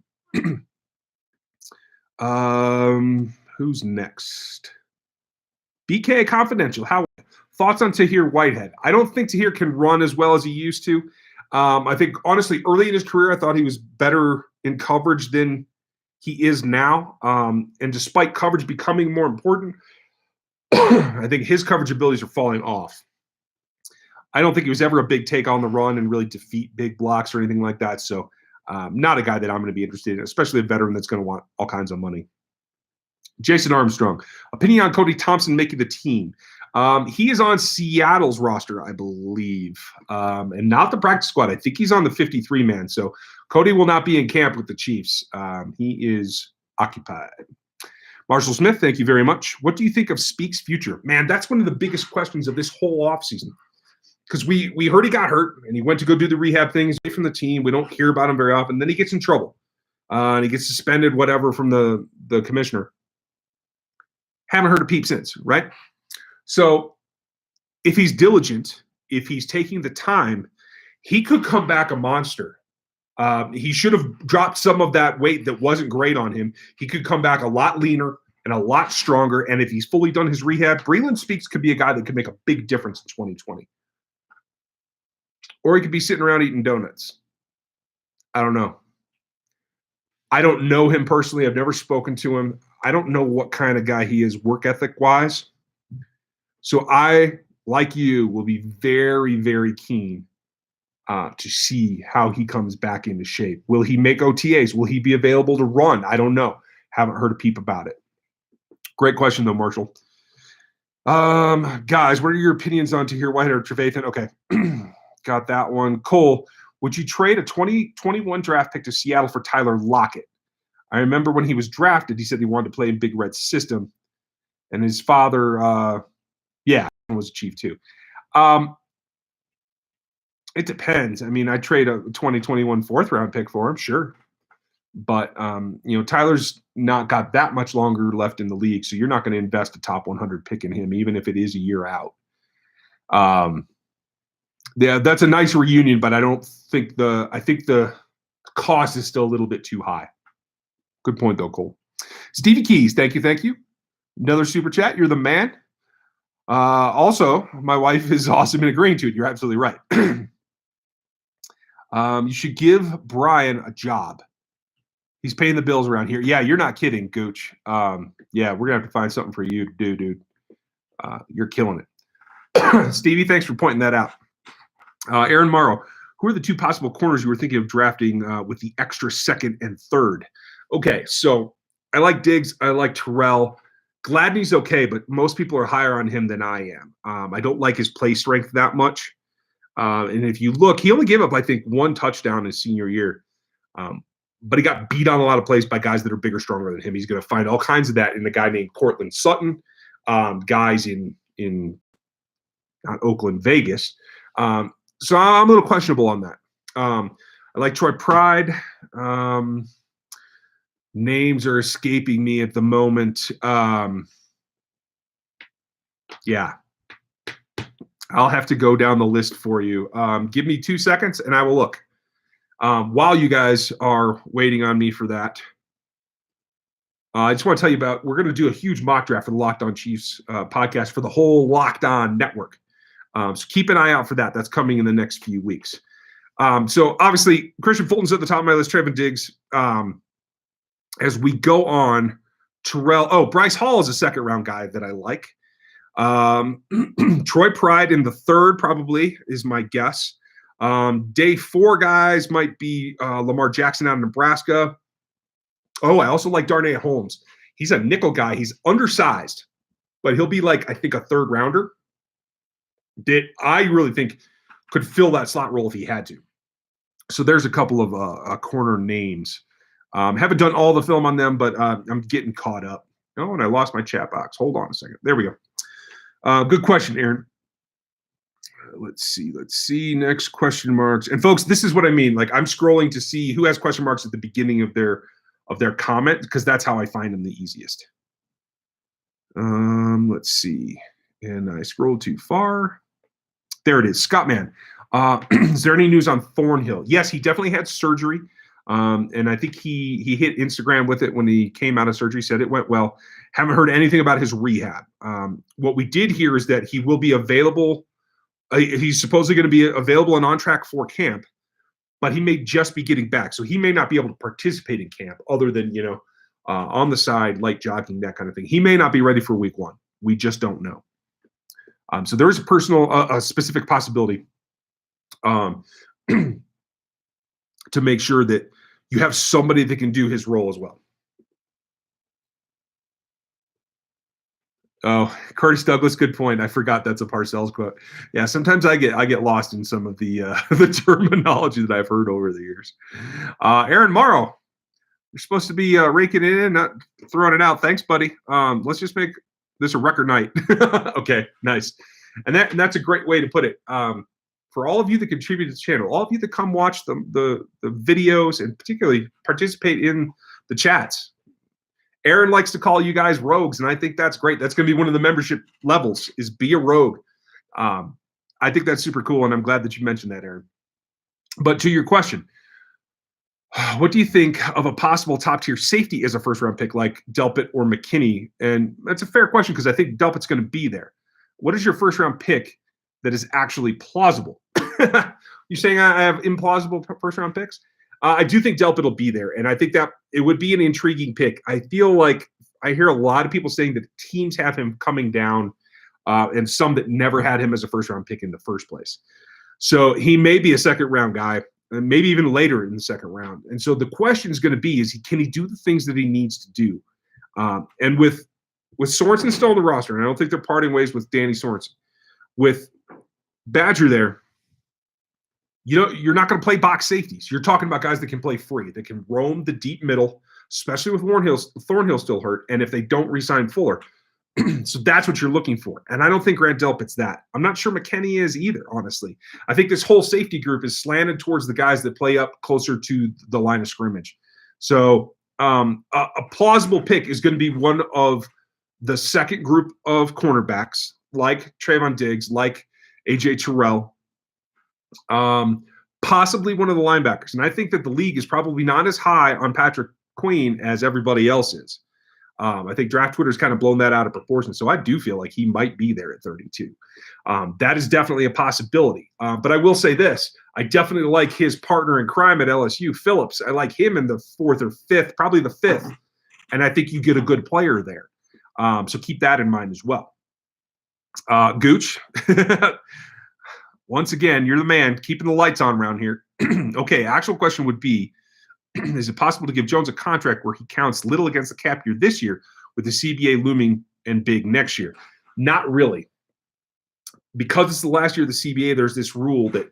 Who's next? BK Confidential. How thoughts on Tahir Whitehead? I don't think Tahir can run as well as he used to. I think, honestly, early in his career, I thought he was better in coverage than he is now. And despite coverage becoming more important, I think his coverage abilities are falling off. I don't think he was ever a big take on the run and really defeat big blocks or anything like that. So not a guy that I'm going to be interested in, especially a veteran that's going to want all kinds of money. Jason Armstrong, opinion on Cody Thompson making the team. He is on Seattle's roster, I believe, and not the practice squad. I think he's on the 53-man. So Cody will not be in camp with the Chiefs. He is occupied. Marshall Smith, thank you very much. What do you think of Speak's future? Man, that's one of the biggest questions of this whole offseason. Because we heard he got hurt, and he went to go do the rehab thing. He's away from the team. We don't hear about him very often. Then he gets in trouble, and he gets suspended, whatever, from the commissioner. Haven't heard a peep since, right? So if he's diligent, if he's taking the time, he could come back a monster. He should have dropped some of that weight that wasn't great on him. He could come back a lot leaner and a lot stronger. And if he's fully done his rehab, Breland Speaks could be a guy that could make a big difference in 2020. Or he could be sitting around eating donuts. I don't know. I don't know him personally. I've never spoken to him. I don't know what kind of guy he is work ethic-wise. So I, like you, will be very, very keen to see how he comes back into shape. Will he make OTAs? Will he be available to run? I don't know. Haven't heard a peep about it. Great question, though, Marshall. Guys, what are your opinions on Tahir Whitehead or Trevathan? Okay, got that one. Cole, would you trade a 2021 draft pick to Seattle for Tyler Lockett? I remember when he was drafted, he said he wanted to play in Big Red's system. And his father, was a Chief too. It depends. I mean, I'd trade a 2021 fourth-round pick for him, sure. But, Tyler's not got that much longer left in the league, so you're not going to invest a top 100 pick in him, even if it is a year out. Yeah, that's a nice reunion, but I think the cost is still a little bit too high. Good point, though, Cole. Stevie Keys, thank you. Another super chat. You're the man. Also, my wife is awesome in agreeing to it. You're absolutely right. You should give Brian a job. He's paying the bills around here. Yeah, you're not kidding, Gooch. Yeah, we're going to have to find something for you to do, dude. You're killing it. Stevie, thanks for pointing that out. Aaron Morrow, who are the two possible corners you were thinking of drafting with the extra second and third? Okay, so I like Diggs. I like Terrell. Gladney's okay, but most people are higher on him than I am. I don't like his play strength that much. And if you look, he only gave up, I think, one touchdown his senior year. But he got beat on a lot of plays by guys that are bigger, stronger than him. He's going to find all kinds of that in a guy named Cortland Sutton, guys in not Oakland, Vegas. So I'm a little questionable on that. I like Troy Pride. Names are escaping me at the moment. Yeah. I'll have to go down the list for you. Give me 2 seconds and I will look. While you guys are waiting on me for that, I just want to tell you about, we're going to do a huge mock draft for the Locked On Chiefs podcast for the whole Locked On network. So keep an eye out for that. That's coming in the next few weeks. So obviously, Christian Fulton's at the top of my list, Trevin Diggs. As we go on, Bryce Hall is a second-round guy that I like. Troy Pride in the third probably is my guess. Day 4 guys might be Lamar Jackson out of Nebraska. Oh, I also like Darnay Holmes. He's a nickel guy. He's undersized, but he'll be like, I think, a third rounder that I really think could fill that slot role if he had to. So there's a couple of corner names. Haven't done all the film on them, but I'm getting caught up. Oh, and I lost my chat box. Hold on a second. There we go. Good question, Aaron. Let's see. Next question marks. And folks, this is what I mean. Like, I'm scrolling to see who has question marks at the beginning of their comment, because that's how I find them the easiest. Let's see. And I scrolled too far. There it is. Scott Man. Is there any news on Thornhill? Yes, he definitely had surgery. And I think he hit Instagram with it when he came out of surgery, said it went well. Haven't heard anything about his rehab. What we did hear is that he will be available. He's supposedly going to be available and on track for camp, but he may just be getting back. So he may not be able to participate in camp other than, on the side, light jogging, that kind of thing. He may not be ready for week 1. We just don't know. So there is a specific possibility to make sure that you have somebody that can do his role as well. Oh, Curtis Douglas, good point. I forgot that's a Parcells quote. Yeah, sometimes I get lost in some of the terminology that I've heard over the years. Aaron Morrow, you're supposed to be raking it in, not throwing it out. Thanks, buddy. Let's just make this a record night. Okay, nice. And that's a great way to put it. For all of you that contribute to the channel, all of you that come watch the videos and particularly participate in the chats. Aaron likes to call you guys rogues, and I think that's great. That's going to be one of the membership levels, is be a rogue. I think that's super cool, and I'm glad that you mentioned that, Aaron. But to your question, what do you think of a possible top-tier safety as a first-round pick like Delpit or McKinney? And that's a fair question because I think Delpit's going to be there. What is your first-round pick that is actually plausible? You saying I have implausible first-round picks? I do think Delpit will be there, and I think that it would be an intriguing pick. I feel like I hear a lot of people saying that teams have him coming down, and some that never had him as a first-round pick in the first place. So he may be a second-round guy, and maybe even later in the second round. And so the question is going to be, can he do the things that he needs to do? And with Sorensen still on the roster, and I don't think they're parting ways with Danny Sorensen. With Badger there, you're not going to play box safeties. You're talking about guys that can play free, that can roam the deep middle, especially with Thornhill still hurt, and if they don't re-sign Fuller. So that's what you're looking for. And I don't think Grant Delpit's that. I'm not sure McKinney is either, honestly. I think this whole safety group is slanted towards the guys that play up closer to the line of scrimmage. So a plausible pick is going to be one of the second group of cornerbacks, like Trayvon Diggs, like A.J. Terrell, possibly one of the linebackers. And I think that the league is probably not as high on Patrick Queen as everybody else is. I think Draft Twitter's kind of blown that out of proportion. So I do feel like he might be there at 32. That is definitely a possibility. But I will say this. I definitely like his partner in crime at LSU, Phillips. I like him in the 4th or 5th, probably the 5th. And I think you get a good player there. So keep that in mind as well. Gooch. Once again, you're the man keeping the lights on around here. Okay, actual question would be, is it possible to give Jones a contract where he counts little against the cap year this year with the CBA looming and big next year? Not really. Because it's the last year of the CBA, there's this rule that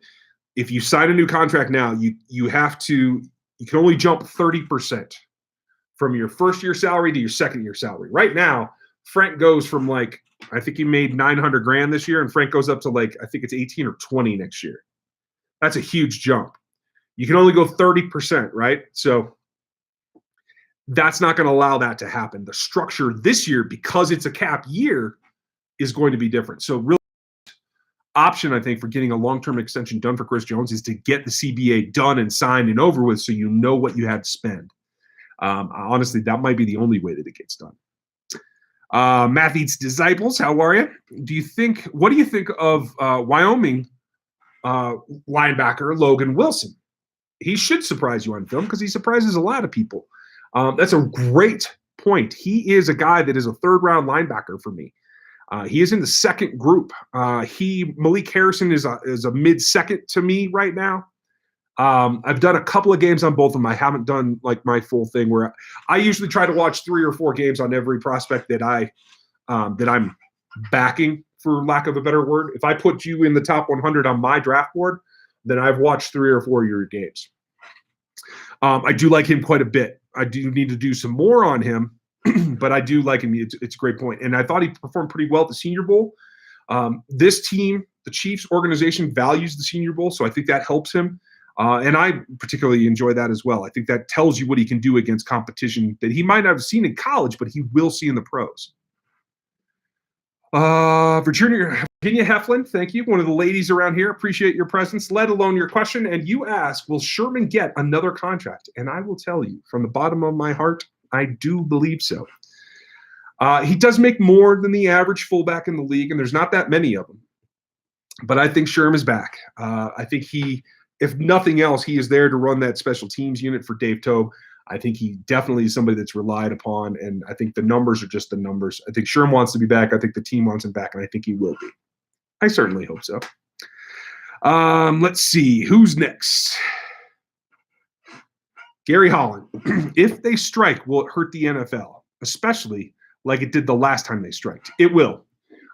if you sign a new contract now, you can only jump 30% from your first year salary to your second year salary. Right now, Frank goes from like I think he made 900 grand this year, and Frank goes up to like, I think it's 18 or 20 next year. That's a huge jump. You can only go 30%, right? So that's not going to allow that to happen. The structure this year, because it's a cap year, is going to be different. So really option, I think, for getting a long-term extension done for Chris Jones is to get the CBA done and signed and over with so you know what you had to spend. Honestly, that might be the only way that it gets done. Math Eats Disciples, how are you? What do you think of Wyoming linebacker Logan Wilson? He should surprise you on film because he surprises a lot of people. That's a great point. He is a guy that is a third-round linebacker for me. He is in the second group. Malik Harrison is a mid-second to me right now. I've done a couple of games on both of them. I haven't done like my full thing where I usually try to watch 3 or 4 games on every prospect that I'm backing, for lack of a better word. If I put you in the top 100 on my draft board, then I've watched 3 or 4 of your games. I do like him quite a bit. I do need to do some more on him, but I do like him. It's a great point. And I thought he performed pretty well at the Senior Bowl. This team, the Chiefs organization, values the Senior Bowl, so I think that helps him. And I particularly enjoy that as well. I think that tells you what he can do against competition that he might not have seen in college, but he will see in the pros. Virginia Heflin, thank you. One of the ladies around here. Appreciate your presence, let alone your question. And you ask, will Sherman get another contract? And I will tell you from the bottom of my heart, I do believe so. He does make more than the average fullback in the league, and there's not that many of them. But I think Sherm is back. I think if nothing else, he is there to run that special teams unit for Dave Toub. I think he definitely is somebody that's relied upon, and I think the numbers are just the numbers. I think Sherm wants to be back. I think the team wants him back, and I think he will be. I certainly hope so. Let's see. Who's next? Gary Holland. If they strike, will it hurt the NFL, especially like it did the last time they striked? It will.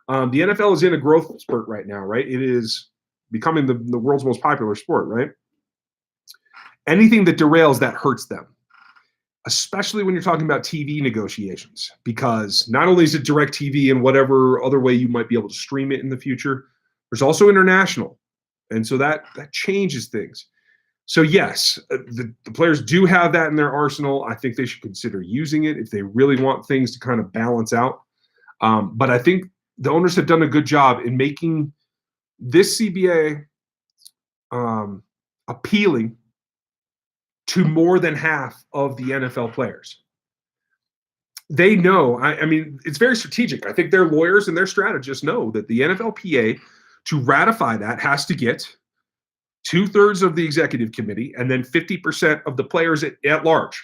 The NFL is in a growth spurt right now, right? It is becoming the world's most popular sport, right? Anything that derails that hurts them, especially when you're talking about TV negotiations, because not only is it direct TV and whatever other way you might be able to stream it in the future, there's also international. And so that changes things. So yes, the players do have that in their arsenal. I think they should consider using it if they really want things to kind of balance out. But I think the owners have done a good job in making this CBA appealing to more than half of the NFL players. They know, I mean, it's very strategic. I think their lawyers and their strategists know that the NFLPA, to ratify that, has to get 2/3 of the executive committee and then 50% of the players at large.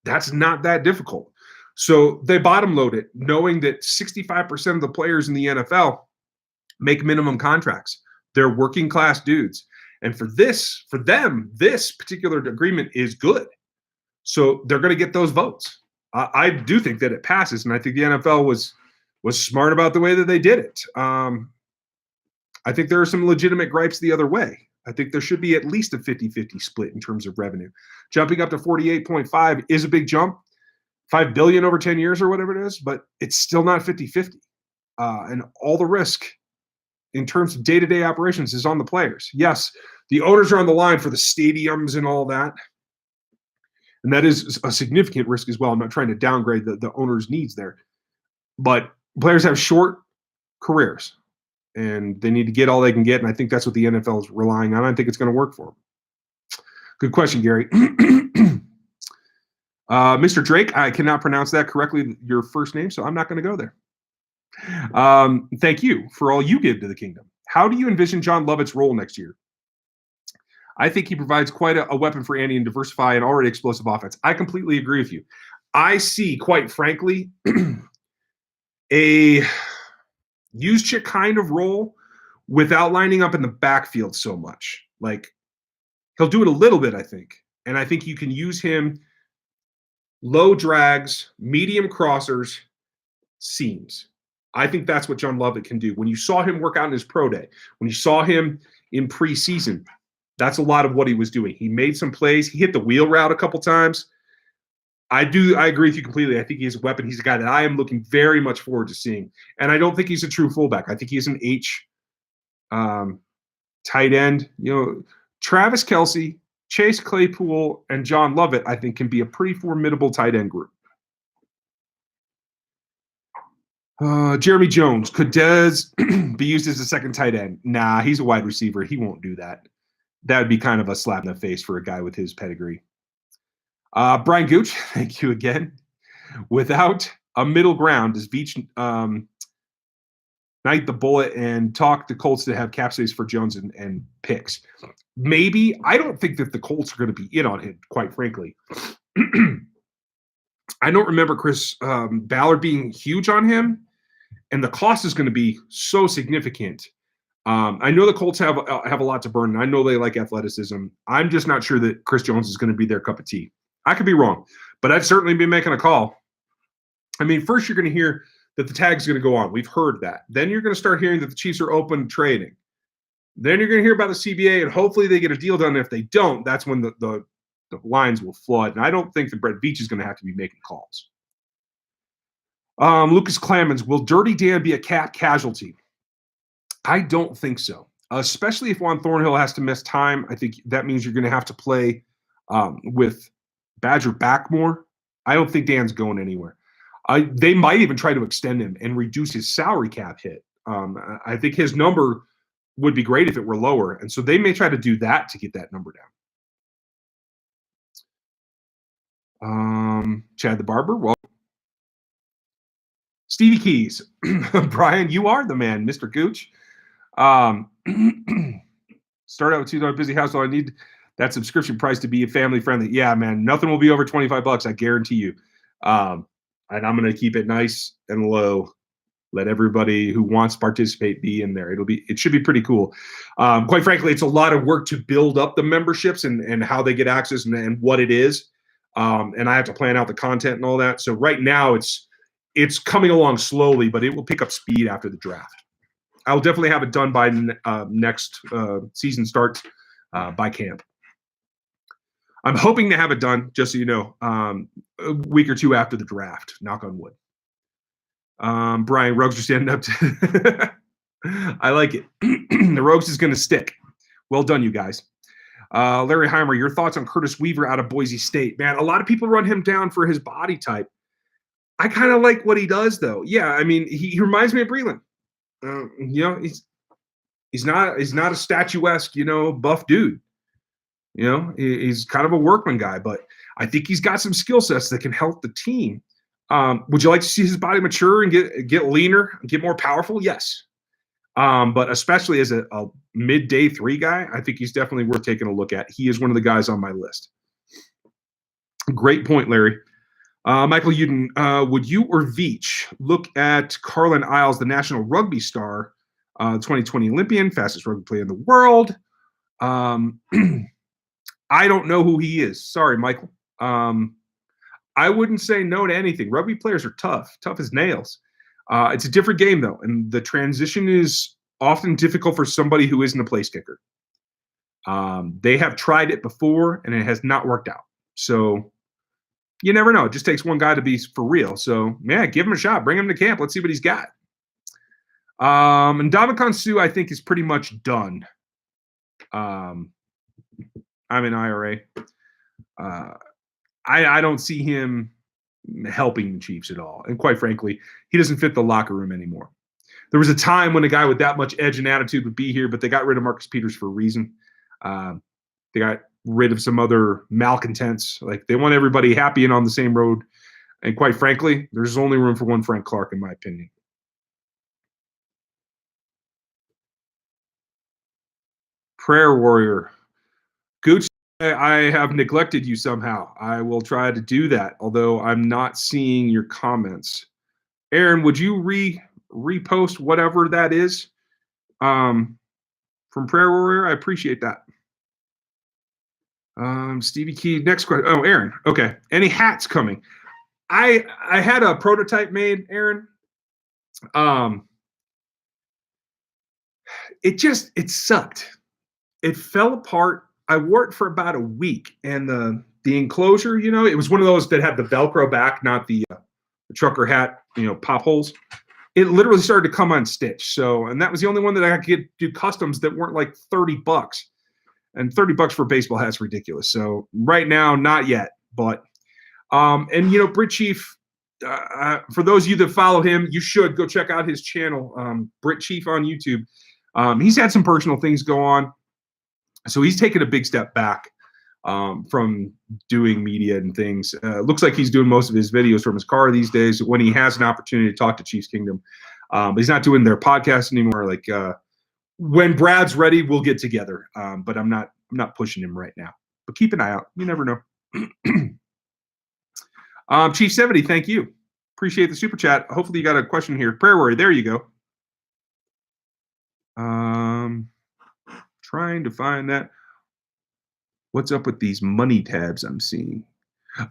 That's not that difficult. So they bottom load it, knowing that 65% of the players in the NFL make minimum contracts. They're working class dudes. And for them, this particular agreement is good. So they're going to get those votes. I do think that it passes, and I think the NFL was smart about the way that they did it. I think there are some legitimate gripes the other way. I think there should be at least a 50-50 split in terms of revenue. Jumping up to 48.5 is a big jump. $5 billion over 10 years or whatever it is, but it's still not 50-50. And all the risk in terms of day-to-day operations is on the players. Yes, the owners are on the line for the stadiums and all that. And that is a significant risk as well. I'm not trying to downgrade the owners' needs there. But players have short careers, and they need to get all they can get, and I think that's what the NFL is relying on. I think it's going to work for them. Good question, Gary. Mr. Drake, I cannot pronounce that correctly, your first name, so I'm not going to go there. Thank you for all you give to the kingdom. How do you envision John Lovett's role next year? I think he provides quite a weapon for Andy and diversify an already explosive offense. I completely agree with you. I see, quite frankly, a use chick kind of role without lining up in the backfield so much. Like, he'll do it a little bit, I think. And I think you can use him low drags, medium crossers, seams. I think that's what John Lovett can do. When you saw him work out in his pro day, when you saw him in preseason, that's a lot of what he was doing. He made some plays. He hit the wheel route a couple times. I agree with you completely. I think he's a weapon. He's a guy that I am looking very much forward to seeing. And I don't think he's a true fullback. I think he's an H tight end. Travis Kelce, Chase Claypool, and John Lovett, I think, can be a pretty formidable tight end group. Jeremy Jones, could Dez be used as a second tight end? Nah, he's a wide receiver. He won't do that. That would be kind of a slap in the face for a guy with his pedigree. Brian Gooch, thank you again. Without a middle ground, does Veach night the bullet and talk the Colts to have cap space for Jones and picks? Maybe. I don't think that the Colts are going to be in on him, quite frankly. I don't remember Chris Ballard being huge on him, and the cost is going to be so significant. I know the Colts have a lot to burn, and I know they like athleticism. I'm just not sure that Chris Jones is going to be their cup of tea. I could be wrong, but I'd certainly be making a call. I mean, first you're going to hear that the tag's going to go on. We've heard that. Then you're going to start hearing that the Chiefs are open trading. Then you're going to hear about the CBA, and hopefully they get a deal done. If they don't, that's when the lines will flood. And I don't think that Brett Veach is going to have to be making calls. Lucas Clemens, will Dirty Dan be a cap casualty? I don't think so, especially if Juan Thornhill has to miss time. I think that means you're going to have to play with Badger back more. I don't think Dan's going anywhere. They might even try to extend him and reduce his salary cap hit. I think his number would be great if it were lower, and so they may try to do that to get that number down. Chad the Barber, well, Stevie Keys, Brian, you are the man, Mr. Gooch. Start out with $2 busy household. I need that subscription price to be family friendly. Yeah, man, nothing will be over $25. I guarantee you. And I'm going to keep it nice and low. Let everybody who wants to participate be in there. It should be pretty cool. Quite frankly, it's a lot of work to build up the memberships and how they get access and what it is. And I have to plan out the content and all that. So right now it's coming along slowly, but it will pick up speed after the draft. I'll definitely have it done by next season starts by camp. I'm hoping to have it done, just so you know, a week or two after the draft. Knock on wood. Brian, Rogues are standing up to I like it. The Rogues is going to stick. Well done, you guys. Larry Heimer, your thoughts on Curtis Weaver out of Boise State? Man, a lot of people run him down for his body type. I kind of like what he does, though. Yeah, I mean, he reminds me of Breland. He's not a statuesque, buff dude. He's kind of a workman guy, but I think he's got some skill sets that can help the team. Would you like to see his body mature and get leaner, get more powerful? Yes. But especially as a mid-day 3 guy, I think he's definitely worth taking a look at. He is one of the guys on my list. Great point, Larry. Michael Uden, would you or Veach look at Carlin Isles, the national rugby star, 2020 Olympian, fastest rugby player in the world? I don't know who he is. Sorry, Michael. I wouldn't say no to anything. Rugby players are tough as nails. It's a different game, though, and the transition is often difficult for somebody who isn't a place kicker. They have tried it before, and it has not worked out. So you never know. It just takes one guy to be for real. So, yeah, give him a shot. Bring him to camp. Let's see what he's got. And Ndamukong Suh, I think, is pretty much done. I'm in IRA. I don't see him helping the Chiefs at all. And quite frankly, he doesn't fit the locker room anymore. There was a time when a guy with that much edge and attitude would be here, but they got rid of Marcus Peters for a reason. They got rid of some other malcontents. Like, they want everybody happy and on the same road. And quite frankly, there's only room for one Frank Clark, in my opinion. Prayer Warrior. Gooch, I have neglected you somehow. I will try to do that, although I'm not seeing your comments. Aaron, would you repost whatever that is from Prayer Warrior? I appreciate that. Stevie Key, next question. Oh, Aaron. Okay. Any hats coming? I had a prototype made, Aaron. It sucked. It fell apart. I wore it for about a week, and the the enclosure, it was one of those that had the Velcro back, not the trucker hat, pop holes. It literally started to come unstitched. So, and that was the only one that I could do customs that weren't like $30. And $30 for a baseball hat's ridiculous. So right now, not yet. But, Brit Chief, for those of you that follow him, you should go check out his channel, Brit Chief on YouTube. He's had some personal things go on. So he's taken a big step back from doing media and things. Looks like he's doing most of his videos from his car these days when he has an opportunity to talk to Chiefs Kingdom. But he's not doing their podcast anymore. Like when Brad's ready, we'll get together. But I'm not pushing him right now. But keep an eye out. You never know. Chief 70, thank you. Appreciate the super chat. Hopefully you got a question here. Prayer warrior, there you go. Trying to find that. What's up with these money tabs I'm seeing?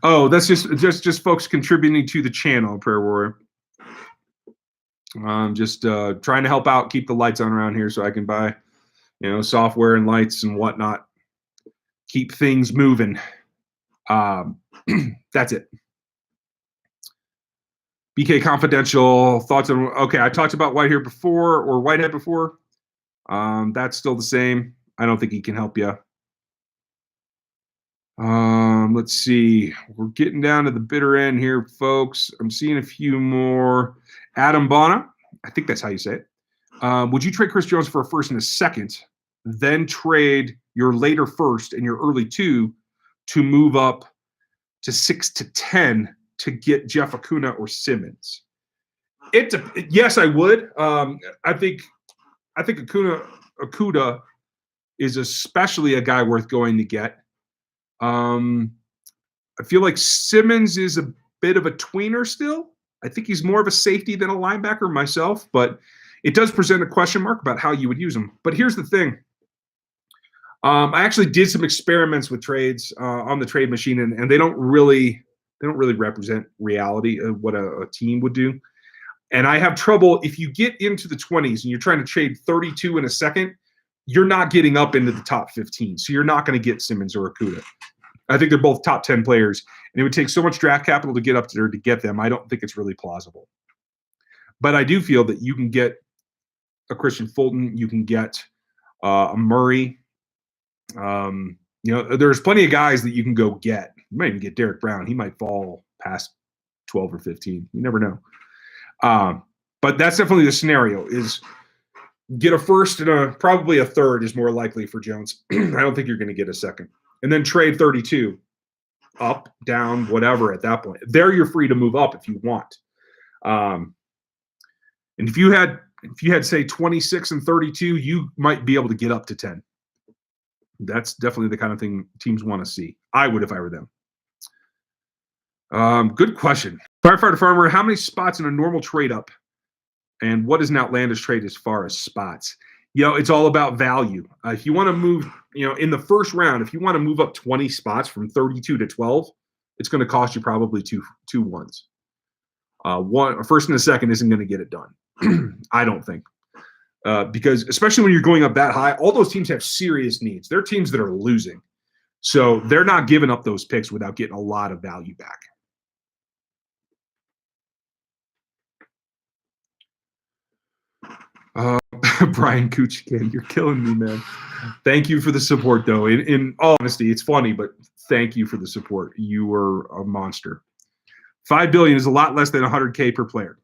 Oh, that's just folks contributing to the channel, Prayer Warrior. Just trying to help out, keep the lights on around here so I can buy, software and lights and whatnot. Keep things moving. That's it. BK Confidential, thoughts on, okay, I talked about Whitehead before. That's still the same. I don't think he can help you. Let's see. We're getting down to the bitter end here, folks. I'm seeing a few more. Adam Bona, I think that's how you say it. Would you trade Chris Jones for a first and a second, then trade your later first and your early 2 to move up to 6 to 10 to get Jeff Acuna or Simmons? Yes, I would. I think Acuna is especially a guy worth going to get. I feel like Simmons is a bit of a tweener still. I think he's more of a safety than a linebacker myself, but it does present a question mark about how you would use him. But here's the thing. I actually did some experiments with trades on the trade machine, and they don't really represent reality of what a team would do. And I have trouble if you get into the 20s and you're trying to trade 32 in a second, you're not getting up into the top 15. So you're not going to get Simmons or Acuna. I think they're both top 10 players, and it would take so much draft capital to get up there to get them. I don't think it's really plausible. But I do feel that you can get a Christian Fulton, you can get a Murray. There's plenty of guys that you can go get. You might even get Derek Brown. He might fall past 12 or 15. You never know. But that's definitely the scenario, is get a first and probably a third is more likely for Jones. I don't think you're going to get a second. And then trade 32 up, down, whatever at that point. There you're free to move up if you want. And if you had say 26 and 32, you might be able to get up to 10. That's definitely the kind of thing teams want to see. I would if I were them. Good question. Firefighter Farmer, how many spots in a normal trade up? And what is an outlandish trade as far as spots? It's all about value. If you want to move, in the first round, if you want to move up 20 spots from 32 to 12, it's going to cost you probably two ones. A first and a second isn't going to get it done. I don't think. Because especially when you're going up that high, all those teams have serious needs. They're teams that are losing. So they're not giving up those picks without getting a lot of value back. Brian Kuchkin, you're killing me, man. Thank you for the support, though. In all honesty, it's funny, but thank you for the support. You were a monster. $5 billion is a lot less than $100K per player.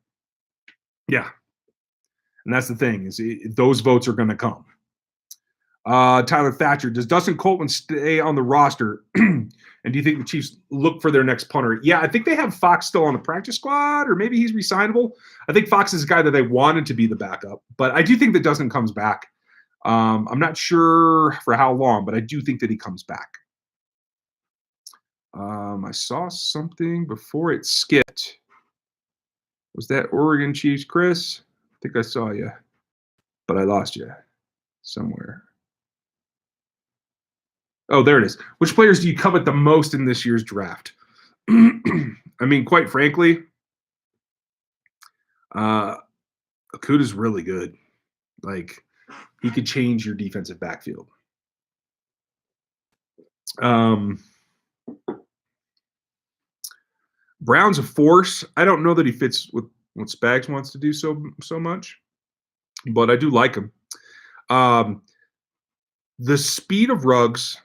Yeah, and that's the thing, is those votes are going to come. Tyler Thatcher, does Dustin Coltman stay on the roster? And do you think the Chiefs look for their next punter? Yeah, I think they have Fox still on the practice squad, or maybe he's resignable. I think Fox is a guy that they wanted to be the backup, but I do think that Dustin comes back. I'm not sure for how long, but I do think that he comes back. I saw something before it skipped. Was that Oregon Chiefs, Chris? I think I saw you, but I lost you somewhere. Oh, there it is. Which players do you covet the most in this year's draft? I mean, quite frankly, Acuda's really good. Like, he could change your defensive backfield. Brown's a force. I don't know that he fits with what Spags wants to do so much, but I do like him. The speed of Ruggs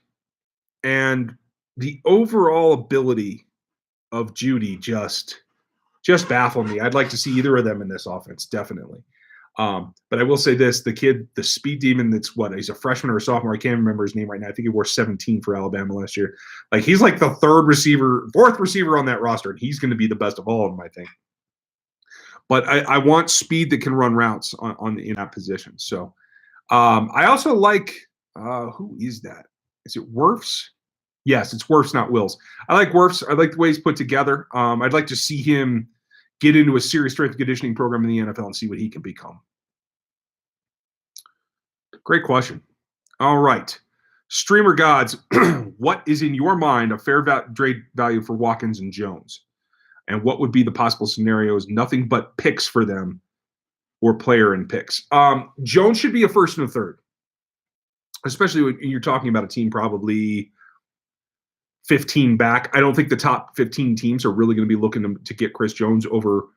and the overall ability of Judy just baffle me. I'd like to see either of them in this offense, definitely. But I will say this, the kid, the speed demon that's he's a freshman or a sophomore. I can't remember his name right now. I think he wore 17 for Alabama last year. Like, he's like the fourth receiver on that roster, and he's going to be the best of all of them, I think. But I want speed that can run routes in that position. So I also like, who is that? Is it Wirfs? Yes, it's Wirfs, not Wills. I like Wirfs. I like the way he's put together. I'd like to see him get into a serious strength and conditioning program in the NFL and see what he can become. Great question. All right. Streamer Gods, what is in your mind a fair trade value for Watkins and Jones? And what would be the possible scenarios? Nothing but picks for them or player and picks. Jones should be a first and a third, especially when you're talking about a team probably 15 back. I don't think the top 15 teams are really going to be looking to get Chris Jones over.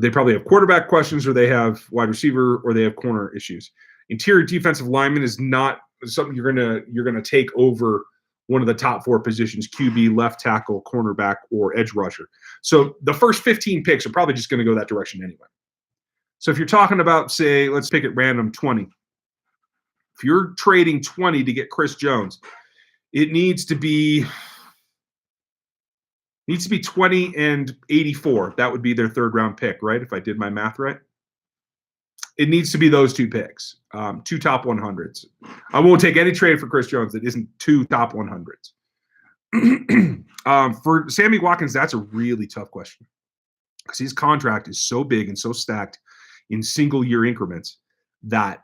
They probably have quarterback questions, or they have wide receiver, or they have corner issues. Interior defensive lineman is not something you're gonna take over one of the top 4 positions: QB, left tackle, cornerback, or edge rusher. So the first 15 picks are probably just going to go that direction anyway. So if you're talking about, say, let's pick at random 20. If you're trading 20 to get Chris Jones, it needs to be 20 and 84. That would be their third round pick, right? If I did my math right. It needs to be those 2 picks, 2 top 100s. I won't take any trade for Chris Jones that isn't 2 top 100s. For Sammy Watkins, that's a really tough question because his contract is so big and so stacked in single-year increments that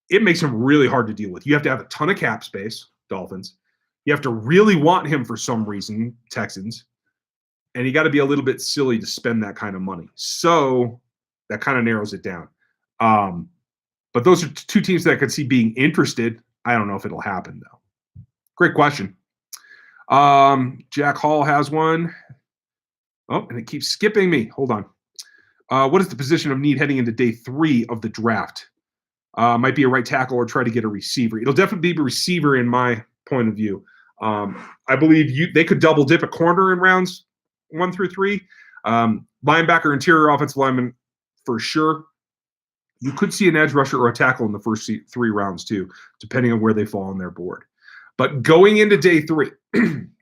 it makes him really hard to deal with. You have to have a ton of cap space, Dolphins. You have to really want him for some reason, Texans. And you got to be a little bit silly to spend that kind of money. So that kind of narrows it down. But those are 2 teams that I could see being interested. I don't know if it'll happen, though. Great question. Jack Hall has one. Oh, and it keeps skipping me. Hold on. What is the position of need heading into day 3 of the draft? Might be a right tackle or try to get a receiver. It'll definitely be a receiver in my point of view. I believe they could double dip a corner in rounds 1 through 3. Linebacker, interior offensive lineman for sure. You could see an edge rusher or a tackle in the first 3 rounds too, depending on where they fall on their board. But going into day 3,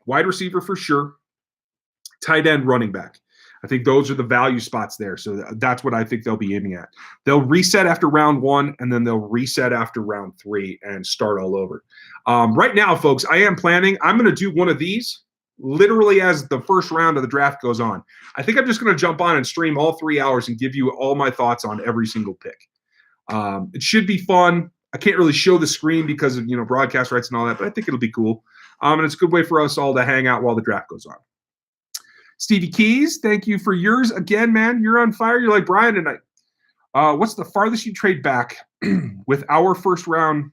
wide receiver for sure, tight end, running back. I think those are the value spots there. So that's what I think they'll be aiming at. They'll reset after round 1, and then they'll reset after round 3 and start all over. Right now, folks, I am planning. I'm going to do one of these literally as the first round of the draft goes on. I think I'm just going to jump on and stream all 3 hours and give you all my thoughts on every single pick. It should be fun. I can't really show the screen because of broadcast rights and all that, but I think it'll be cool. And it's a good way for us all to hang out while the draft goes on. Stevie Keys, thank you for yours again, man. You're on fire. You're like Brian tonight. What's the farthest you trade back with our first round?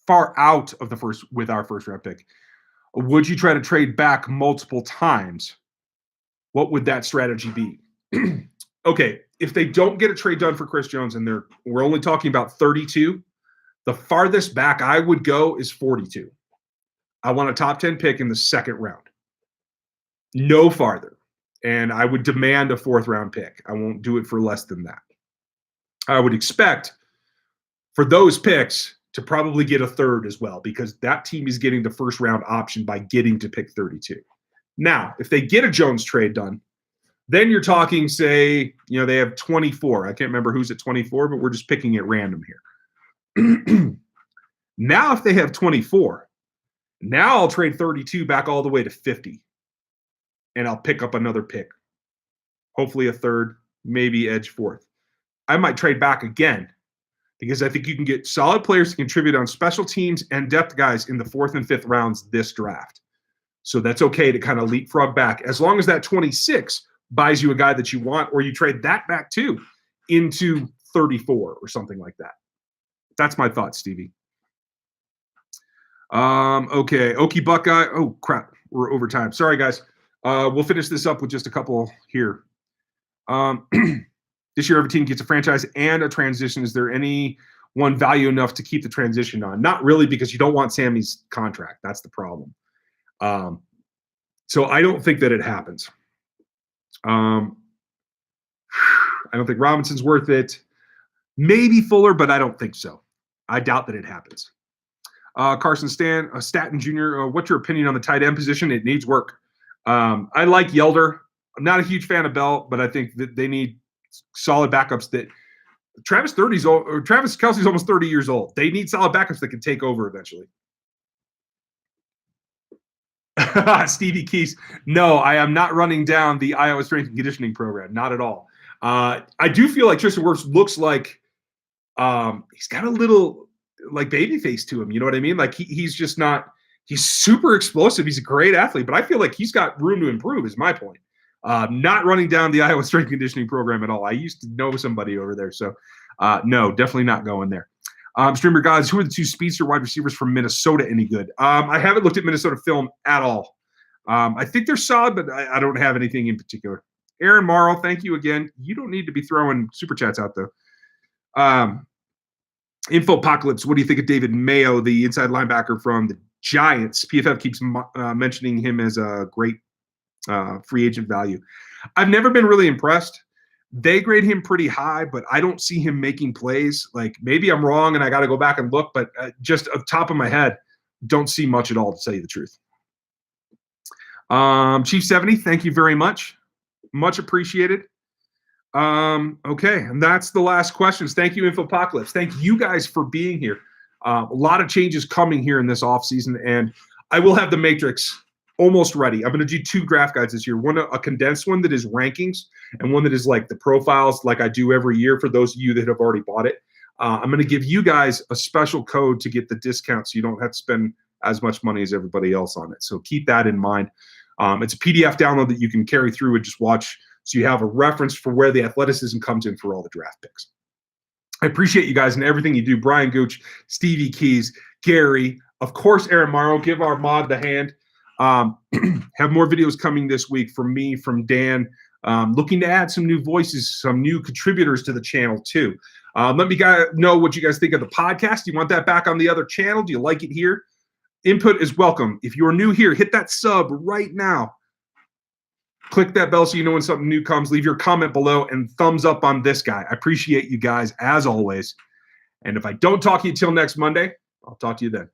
Far out of the first with our first round pick. Would you try to trade back multiple times? What would that strategy be? Okay, if they don't get a trade done for Chris Jones, and we're only talking about 32, the farthest back I would go is 42. I want a top 10 pick in the second round. No farther. And I would demand a 4th round pick. I won't do it for less than that. I would expect for those picks to probably get a 3rd as well, because that team is getting the first round option by getting to pick 32. Now, if they get a Jones trade done, then you're talking, say, they have 24. I can't remember who's at 24, but we're just picking at random here. Now, if they have 24, now I'll trade 32 back all the way to 50. And I'll pick up another pick. Hopefully a 3rd, maybe edge 4th. I might trade back again because I think you can get solid players to contribute on special teams and depth guys in the 4th and 5th rounds this draft. So that's okay to kind of leapfrog back, as long as that 26 buys you a guy that you want, or you trade that back too into 34 or something like that. That's my thought, Stevie. Okay. Okie Buckeye. Oh, crap. We're over time. Sorry, guys. We'll finish this up with just a couple here. This year, every team gets a franchise and a transition. Is there any one value enough to keep the transition on? Not really, because you don't want Sammy's contract. That's the problem. So I don't think that it happens. I don't think Robinson's worth it. Maybe Fuller, but I don't think so. I doubt that it happens. Carson Staten Jr., what's your opinion on the tight end position? It needs work. I like Yelder. I'm not a huge fan of Bell, but I think that they need solid backups. That Travis Kelce's almost 30 years old. They need solid backups that can take over eventually. Stevie Keys. No, I am not running down the Iowa strength and conditioning program. Not at all. I do feel like Tristan Wirfs looks like he's got a little like baby face to him. You know what I mean? Like he's just not. He's super explosive. He's a great athlete, but I feel like he's got room to improve. Is my point. Not running down the Iowa strength and conditioning program at all. I used to know somebody over there, so no, definitely not going there. Streamer guys, who are the two speedster wide receivers from Minnesota any good? I haven't looked at Minnesota film at all. I think they're solid, but I don't have anything in particular. Aaron Morrow, thank you again. You don't need to be throwing super chats out, though. Info Apocalypse, what do you think of David Mayo, the inside linebacker from the Giants? PFF keeps mentioning him as a great free agent value. I've never been really impressed. They grade him pretty high, but I don't see him making plays. Like, maybe I'm wrong and I got to go back and look, but just off the top of my head, don't see much at all, to tell you the truth. Chief 70, thank you very much. Much appreciated. Okay, and that's the last questions. Thank you, Infopocalypse. Thank you guys for being here. A lot of changes coming here in this offseason, and I will have the Matrix almost ready. I'm going to do 2 draft guides this year. One, a condensed one that is rankings, and one that is like the profiles like I do every year for those of you that have already bought it. I'm going to give you guys a special code to get the discount so you don't have to spend as much money as everybody else on it. So keep that in mind. It's a PDF download that you can carry through and just watch, so you have a reference for where the athleticism comes in for all the draft picks. I appreciate you guys and everything you do. Brian Gooch, Stevie Keys, Gary, of course, Aaron Morrow. Give our mod the hand. Have more videos coming this week from me, from Dan. Looking to add some new voices, some new contributors to the channel too. Let me know what you guys think of the podcast. Do you want that back on the other channel? Do you like it here? Input is welcome. If you're new here, hit that sub right now. Click that bell so you know when something new comes. Leave your comment below and thumbs up on this guy. I appreciate you guys as always. And if I don't talk to you till next Monday, I'll talk to you then.